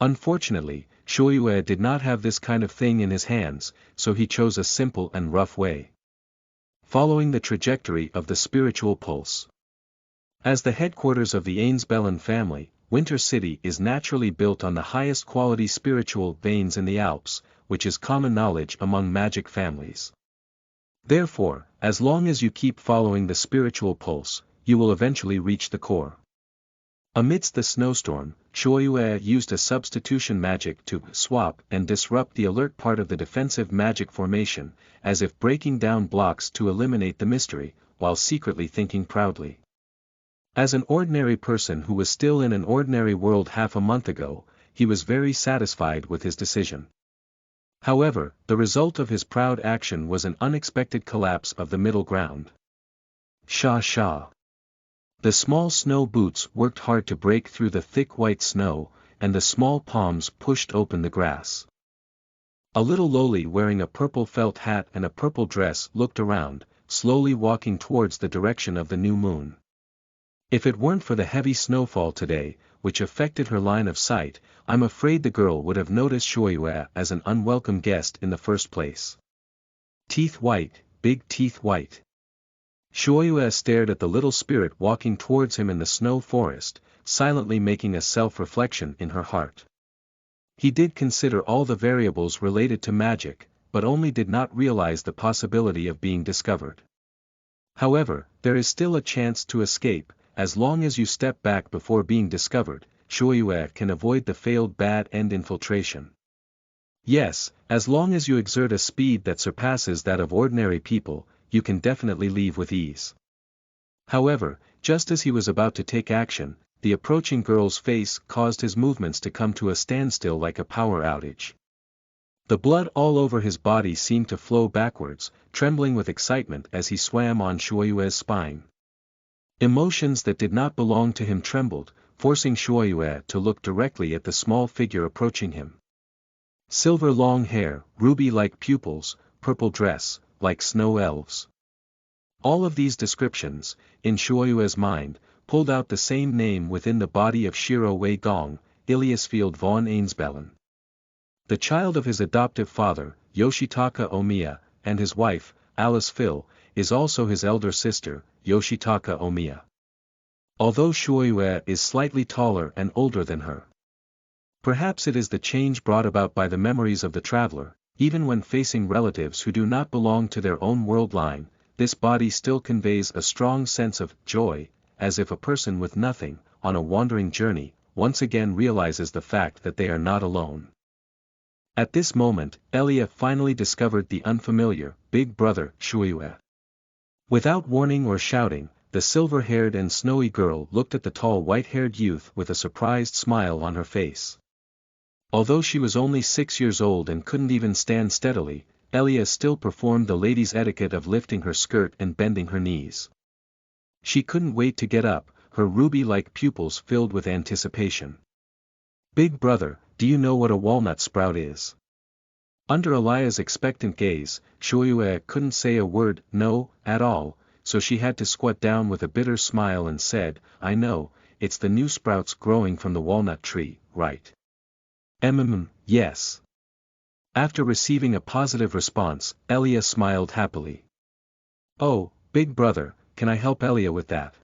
Unfortunately, Shuoyue did not have this kind of thing in his hands, so he chose a simple and rough way. Following the trajectory of the spiritual pulse. As the headquarters of the Ainzbelen family, Winter City is naturally built on the highest quality spiritual veins in the Alps, which is common knowledge among magic families. Therefore, as long as you keep following the spiritual pulse, you will eventually reach the core. Amidst the snowstorm, Shuoyue used a substitution magic to swap and disrupt the alert part of the defensive magic formation, as if breaking down blocks to eliminate the mystery, while secretly thinking proudly. As an ordinary person who was still in an ordinary world half a month ago, he was very satisfied with his decision. However, the result of his proud action was an unexpected collapse of the middle ground. Sha sha. The small snow boots worked hard to break through the thick white snow, and the small palms pushed open the grass. A little loli wearing a purple felt hat and a purple dress looked around, slowly walking towards the direction of the new moon. If it weren't for the heavy snowfall today, which affected her line of sight, I'm afraid the girl would have noticed Shuoyue as an unwelcome guest in the first place. Teeth white, big teeth white. Shuoyue stared at the little spirit walking towards him in the snow forest, silently making a self-reflection in her heart. He did consider all the variables related to magic, but only did not realize the possibility of being discovered. However, there is still a chance to escape. As long as you step back before being discovered, Shuoyue can avoid the failed bad end infiltration. Yes, as long as you exert a speed that surpasses that of ordinary people, you can definitely leave with ease. However, just as he was about to take action, the approaching girl's face caused his movements to come to a standstill like a power outage. The blood all over his body seemed to flow backwards, trembling with excitement as he swam on Shuoyue's spine. Emotions that did not belong to him trembled, forcing Shuoyue to look directly at the small figure approaching him. Silver long hair, ruby-like pupils, purple dress, like snow elves. All of these descriptions, in Shuoyue's mind, pulled out the same name within the body of Shiro Wei Gong, Eliasfield von Ainzbelen. The child of his adoptive father, Yoshitaka Omiya, and his wife, Alice Phil, is also his elder sister, Yoshitaka Omiya. Although Shuoyue is slightly taller and older than her. Perhaps it is the change brought about by the memories of the traveler, even when facing relatives who do not belong to their own world line, this body still conveys a strong sense of joy, as if a person with nothing, on a wandering journey, once again realizes the fact that they are not alone. At this moment, Elia finally discovered the unfamiliar, big brother, Shuoyue. Without warning or shouting, the silver-haired and snowy girl looked at the tall white-haired youth with a surprised smile on her face. Although she was only 6 years old and couldn't even stand steadily, Elia still performed the lady's etiquette of lifting her skirt and bending her knees. She couldn't wait to get up, her ruby-like pupils filled with anticipation. Big brother, do you know what a walnut sprout is? Under Alaya's expectant gaze, Shuoyue couldn't say a word, no, at all, so she had to squat down with a bitter smile and said, I know, it's the new sprouts growing from the walnut tree, right? Yes. After receiving a positive response, Elia smiled happily. Oh, big brother, can I help Elia with that?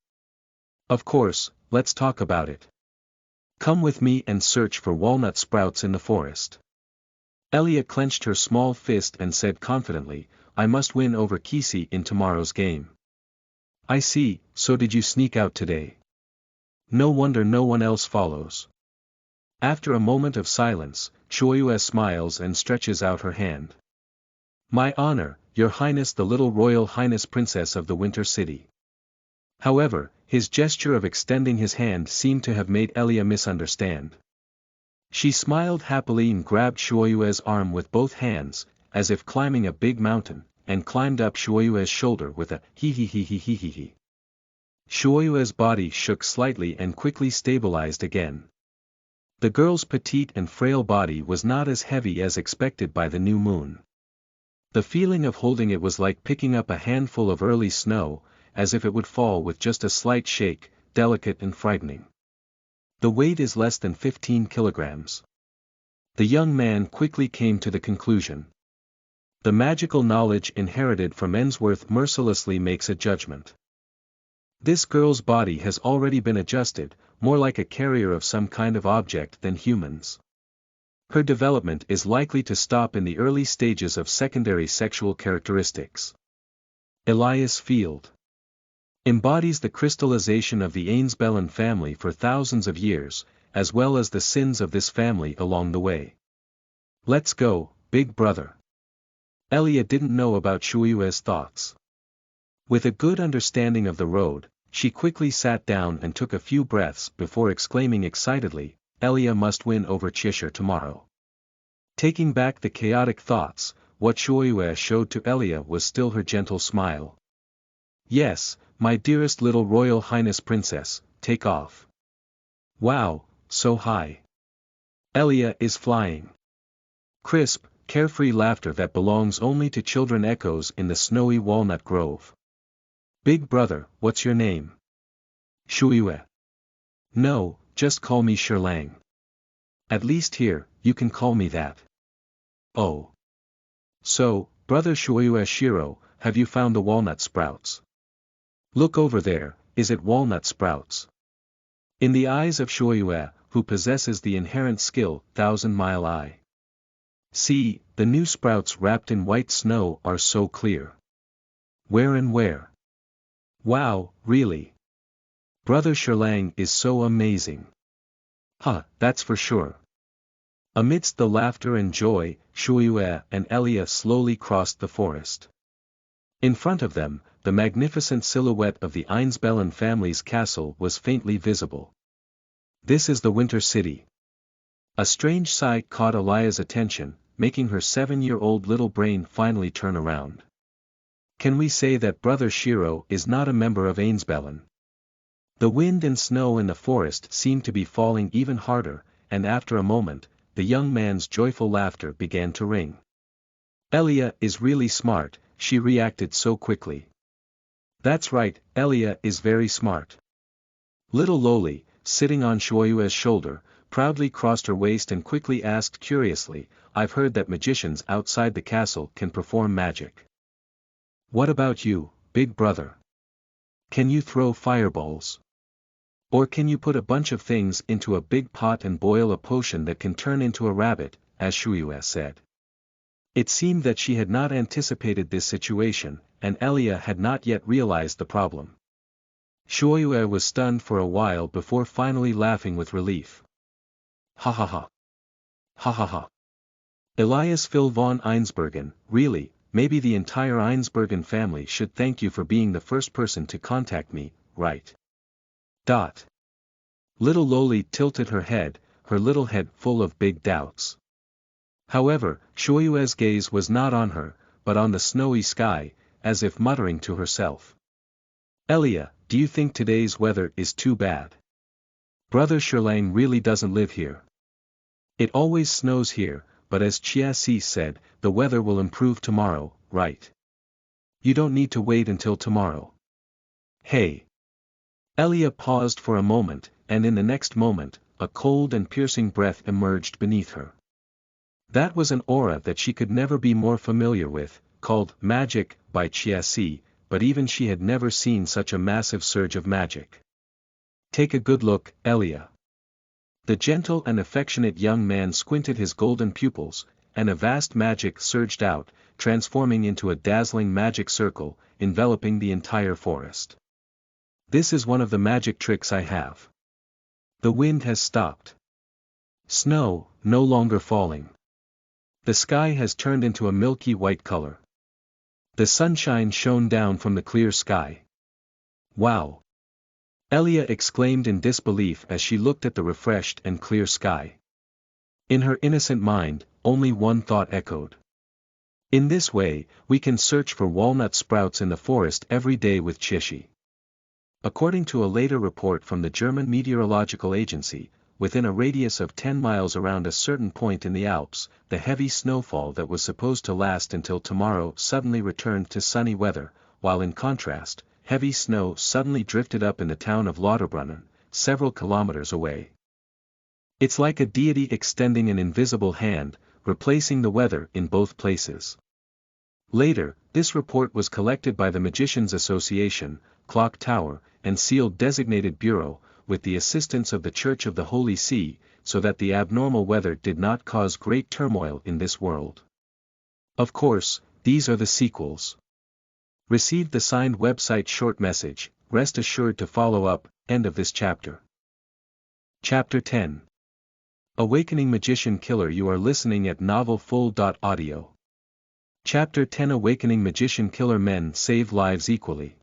Of course, let's talk about it. Come with me and search for walnut sprouts in the forest. Elia clenched her small fist and said confidently, I must win over Kisi in tomorrow's game. I see, so did you sneak out today? No wonder no one else follows. After a moment of silence, Shuoyue smiles and stretches out her hand. My honor, your highness the little royal highness princess of the Winter City. However, his gesture of extending his hand seemed to have made Elia misunderstand. She smiled happily and grabbed Shuoyue's arm with both hands, as if climbing a big mountain, and climbed up Shuoyue's shoulder with a hee. Shuoyue's body shook slightly and quickly stabilized again. The girl's petite and frail body was not as heavy as expected by the new moon. The feeling of holding it was like picking up a handful of early snow, as if it would fall with just a slight shake, delicate and frightening. The weight is less than 15 kilograms. The young man quickly came to the conclusion. The magical knowledge inherited from Ainsworth mercilessly makes a judgment. This girl's body has already been adjusted, more like a carrier of some kind of object than humans. Her development is likely to stop in the early stages of secondary sexual characteristics. Elias Field embodies the crystallization of the Ainzbelen family for thousands of years, as well as the sins of this family along the way. Let's go, big brother. Elia didn't know about Shuoyue's thoughts. With a good understanding of the road, she quickly sat down and took a few breaths before exclaiming excitedly, Elia must win over Chishire tomorrow. Taking back the chaotic thoughts, what Shuoyue showed to Elia was still her gentle smile. Yes, my dearest little Royal Highness Princess, take off. Wow, so high. Elia is flying. Crisp, carefree laughter that belongs only to children echoes in the snowy walnut grove. Big brother, what's your name? Shuoyue. No, just call me Sherlang. At least here, you can call me that. Oh. So, brother Shuoyue Shiro, have you found the walnut sprouts? Look over there, is it walnut sprouts? In the eyes of Shuoyue, who possesses the inherent skill, 1,000-mile eye. See, the new sprouts wrapped in white snow are so clear. Where and where? Wow, really? Brother Sherlang is so amazing. Huh, that's for sure. Amidst the laughter and joy, Shuoyue and Elia slowly crossed the forest. In front of them, the magnificent silhouette of the Ainzbelen family's castle was faintly visible. This is the Winter City. A strange sight caught Alaya's attention, making her 7-year-old little brain finally turn around. Can we say that Brother Shiro is not a member of Ainzbelen? The wind and snow in the forest seemed to be falling even harder, and after a moment, the young man's joyful laughter began to ring. Elia is really smart, she reacted so quickly. That's right, Elia is very smart. Little Loli, sitting on Shuoyue's shoulder, proudly crossed her waist and quickly asked curiously, I've heard that magicians outside the castle can perform magic. What about you, big brother? Can you throw fireballs? Or can you put a bunch of things into a big pot and boil a potion that can turn into a rabbit, as Shuoyue said? It seemed that she had not anticipated this situation, and Elia had not yet realized the problem. Shuoyue was stunned for a while before finally laughing with relief. Ha ha ha. Ha ha ha. Elias Phil von Ainzbergen, really, maybe the entire Ainzbergen family should thank you for being the first person to contact me, right? Little Loli tilted her head, her little head full of big doubts. However, Shuoyue's gaze was not on her, but on the snowy sky, as if muttering to herself. Elia, do you think today's weather is too bad? Brother Sherlang really doesn't live here. It always snows here, but as Chia-Si said, the weather will improve tomorrow, right? You don't need to wait until tomorrow. Hey. Elia paused for a moment, and in the next moment, a cold and piercing breath emerged beneath her. That was an aura that she could never be more familiar with, called magic by Chia-Si, but even she had never seen such a massive surge of magic. Take a good look, Elia. The gentle and affectionate young man squinted his golden pupils, and a vast magic surged out, transforming into a dazzling magic circle, enveloping the entire forest. This is one of the magic tricks I have. The wind has stopped. Snow, no longer falling. The sky has turned into a milky white color. The sunshine shone down from the clear sky. Wow! Elia exclaimed in disbelief as she looked at the refreshed and clear sky. In her innocent mind, only one thought echoed. In this way, we can search for walnut sprouts in the forest every day with Chishi. According to a later report from the German Meteorological Agency, within a radius of 10 miles around a certain point in the Alps, the heavy snowfall that was supposed to last until tomorrow suddenly returned to sunny weather, while in contrast, heavy snow suddenly drifted up in the town of Lauterbrunnen, several kilometers away. It's like a deity extending an invisible hand, replacing the weather in both places. Later, this report was collected by the Magicians Association, Clock Tower, and Sealed Designated Bureau, with the assistance of the Church of the Holy See, so that the abnormal weather did not cause great turmoil in this world. Of course, these are the sequels. Received the signed website short message, rest assured to follow up, end of this chapter. Chapter 10. Awakening Magician Killer. You are listening at novelfull.audio. Chapter 10. Awakening Magician Killer. Men save lives equally.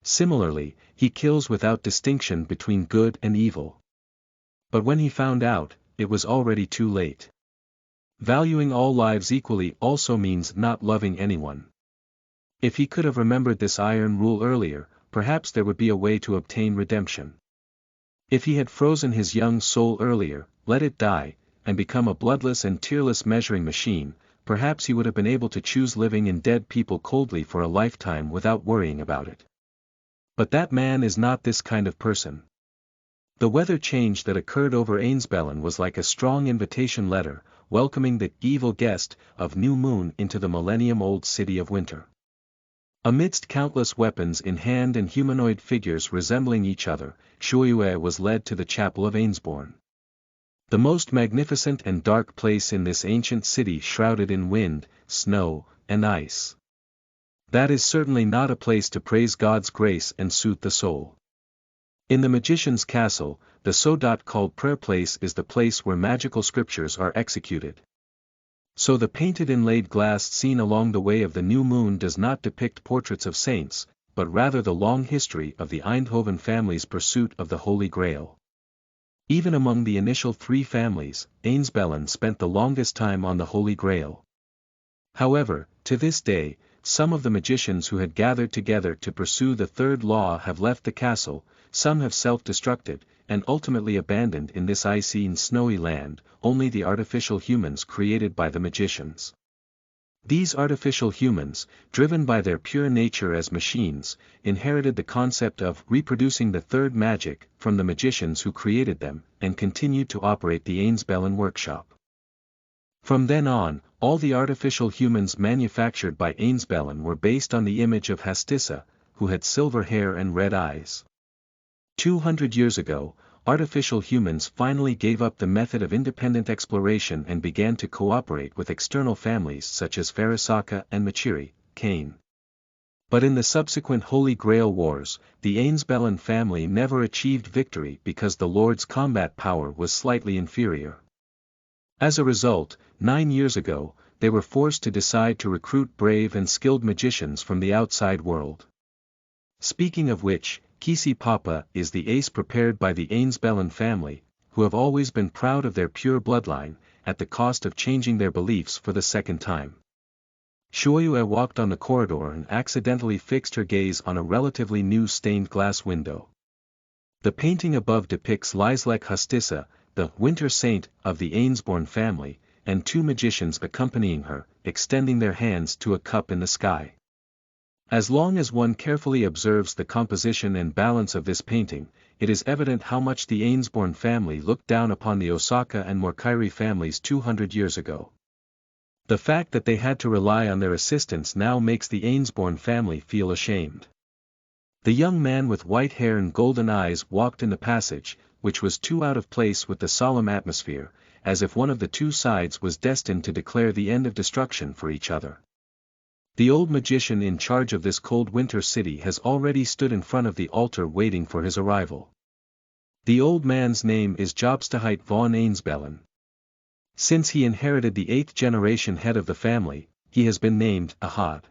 Similarly, he kills without distinction between good and evil. But when he found out, it was already too late. Valuing all lives equally also means not loving anyone. If he could have remembered this iron rule earlier, perhaps there would be a way to obtain redemption. If he had frozen his young soul earlier, let it die, and become a bloodless and tearless measuring machine, perhaps he would have been able to choose living in dead people coldly for a lifetime without worrying about it. But that man is not this kind of person. The weather change that occurred over Ainzbelen was like a strong invitation letter, welcoming the evil guest of New Moon into the millennium-old city of winter. Amidst countless weapons in hand and humanoid figures resembling each other, Shuoyue was led to the chapel of Ainzbelen. The most magnificent and dark place in this ancient city shrouded in wind, snow, and ice. That is certainly not a place to praise God's grace and soothe the soul. In the magician's castle, the so-called prayer place is the place where magical scriptures are executed. So the painted inlaid glass seen along the way of the new moon does not depict portraits of saints, but rather the long history of the Eindhoven family's pursuit of the Holy Grail. Even among the initial 3 families, Ainzbelen spent the longest time on the Holy Grail. However, to this day, some of the magicians who had gathered together to pursue the third law have left the castle, some have self-destructed, and ultimately abandoned in this icy and snowy land, only the artificial humans created by the magicians. These artificial humans, driven by their pure nature as machines, inherited the concept of reproducing the third magic from the magicians who created them, and continued to operate the Ainzbelen workshop. From then on, all the artificial humans manufactured by Ainzbelen were based on the image of Hastissa, who had silver hair and red eyes. 200 years ago, artificial humans finally gave up the method of independent exploration and began to cooperate with external families such as Farasaka and Machiri, Kane. But in the subsequent Holy Grail Wars, the Ainzbelen family never achieved victory because the Lord's combat power was slightly inferior. As a result, 9 years ago, they were forced to decide to recruit brave and skilled magicians from the outside world. Speaking of which, Kisi Papa is the ace prepared by the Ainzbelen family, who have always been proud of their pure bloodline, at the cost of changing their beliefs for the second time. Shuoyue walked on the corridor and accidentally fixed her gaze on a relatively new stained glass window. The painting above depicts Liselek Hastissa, the winter saint of the Ainzbelen family, and 2 magicians accompanying her, extending their hands to a cup in the sky. As long as one carefully observes the composition and balance of this painting, it is evident how much the Ainzbelen family looked down upon the Osaka and Morkairi families 200 years ago. The fact that they had to rely on their assistance now makes the Ainzbelen family feel ashamed. The young man with white hair and golden eyes walked in the passage, which was too out of place with the solemn atmosphere, as if one of the 2 sides was destined to declare the end of destruction for each other. The old magician in charge of this cold winter city has already stood in front of the altar waiting for his arrival. The old man's name is Jobstahite von Ainzbelen. Since he inherited the 8th generation head of the family, he has been named Ahad.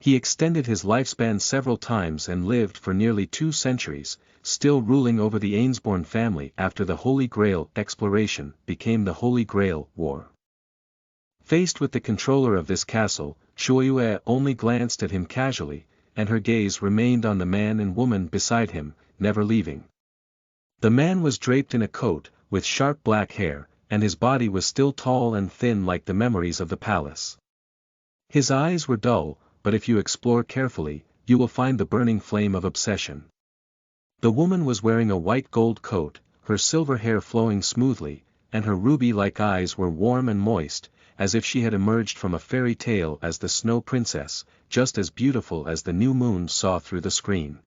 He extended his lifespan several times and lived for nearly 2 centuries, still ruling over the Ainzbelen family after the Holy Grail exploration became the Holy Grail War. Faced with the controller of this castle, Shuoyue only glanced at him casually, and her gaze remained on the man and woman beside him, never leaving. The man was draped in a coat, with sharp black hair, and his body was still tall and thin like the memories of the palace. His eyes were dull, but if you explore carefully, you will find the burning flame of obsession. The woman was wearing a white gold coat, her silver hair flowing smoothly, and her ruby-like eyes were warm and moist, as if she had emerged from a fairy tale as the snow princess, just as beautiful as the new moon saw through the screen.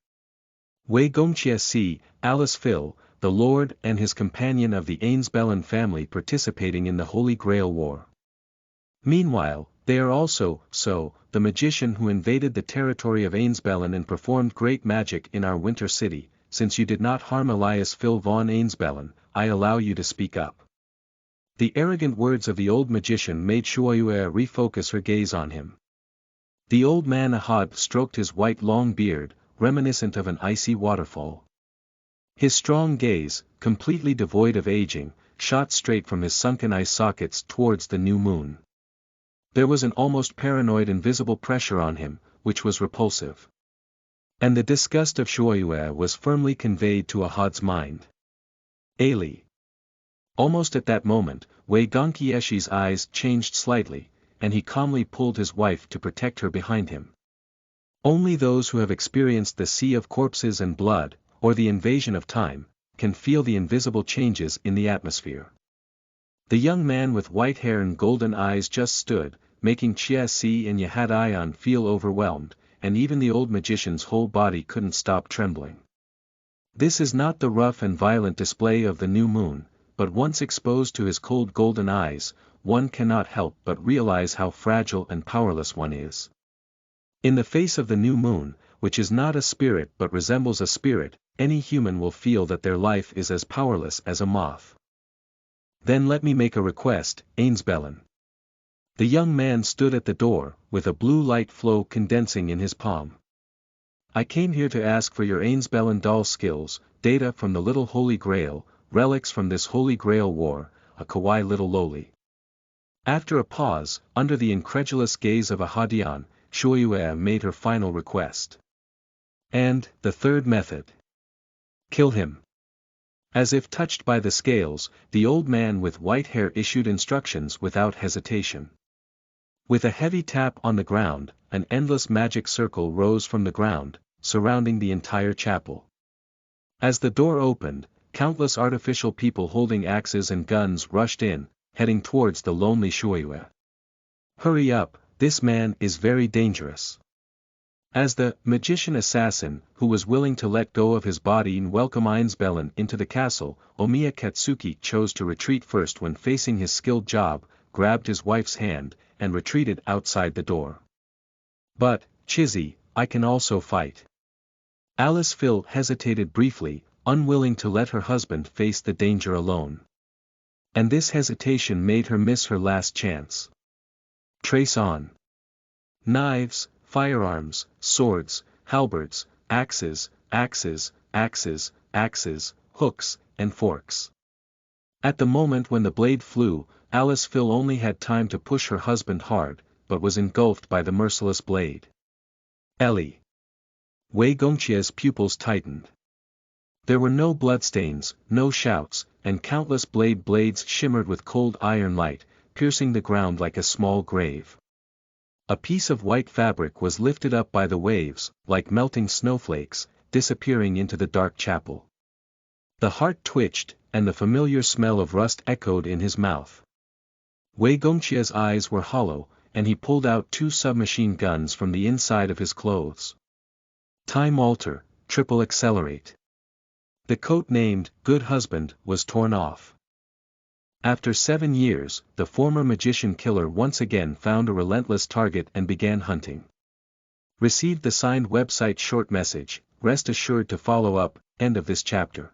Wei Gongqie see, Alice Phil, the lord and his companion of the Ainzbelen family participating in the Holy Grail War. Meanwhile, they are also, the magician who invaded the territory of Ainzbelen and performed great magic in our winter city. Since you did not harm Elias Phil von Ainzbelen, I allow you to speak up. The arrogant words of the old magician made Shuoyue refocus her gaze on him. The old man Ahad stroked his white long beard, reminiscent of an icy waterfall. His strong gaze, completely devoid of aging, shot straight from his sunken eye sockets towards the new moon. There was an almost paranoid invisible pressure on him, which was repulsive. And the disgust of Shuoyue was firmly conveyed to Ahad's mind. Ali. Almost at that moment, Wei Gongqieshi's eyes changed slightly, and he calmly pulled his wife to protect her behind him. Only those who have experienced the sea of corpses and blood, or the invasion of time, can feel the invisible changes in the atmosphere. The young man with white hair and golden eyes just stood, making Chia Si and Yahadayan feel overwhelmed, and even the old magician's whole body couldn't stop trembling. This is not the rough and violent display of the new moon, but once exposed to his cold golden eyes, one cannot help but realize how fragile and powerless one is. In the face of the new moon, which is not a spirit but resembles a spirit, any human will feel that their life is as powerless as a moth. Then let me make a request, Ainzbelen. The young man stood at the door, with a blue light flow condensing in his palm. I came here to ask for your Ainzbelen doll skills, data from the Little Holy Grail, relics from this Holy Grail War, a kawaii little loli. After a pause, under the incredulous gaze of Ahadian, Shuoyue made her final request. And, the third method. Kill him. As if touched by the scales, the old man with white hair issued instructions without hesitation. With a heavy tap on the ground, an endless magic circle rose from the ground, surrounding the entire chapel. As the door opened, countless artificial people holding axes and guns rushed in, heading towards the lonely Shuoyue. Hurry up, this man is very dangerous. As the magician assassin, who was willing to let go of his body and welcome Ainzbelen into the castle, Omiya Katsuki chose to retreat first when facing his skilled job, grabbed his wife's hand, and retreated outside the door. But, Chizzy, I can also fight. Alice Phil hesitated briefly, unwilling to let her husband face the danger alone. And this hesitation made her miss her last chance. Trace on. Knives, firearms, swords, halberds, axes, hooks, and forks. At the moment when the blade flew, Alice Phil only had time to push her husband hard, but was engulfed by the merciless blade. Ellie. Wei Gongqie's pupils tightened. There were no bloodstains, no shouts, and countless blades shimmered with cold iron light, piercing the ground like a small grave. A piece of white fabric was lifted up by the waves, like melting snowflakes, disappearing into the dark chapel. The heart twitched, and the familiar smell of rust echoed in his mouth. Wei Gongqie's eyes were hollow, and he pulled out 2 submachine guns from the inside of his clothes. Time alter, triple accelerate. The coat named Good Husband was torn off. After 7 years, the former magician killer once again found a relentless target and began hunting. Received the signed website short message, rest assured to follow up, end of this chapter.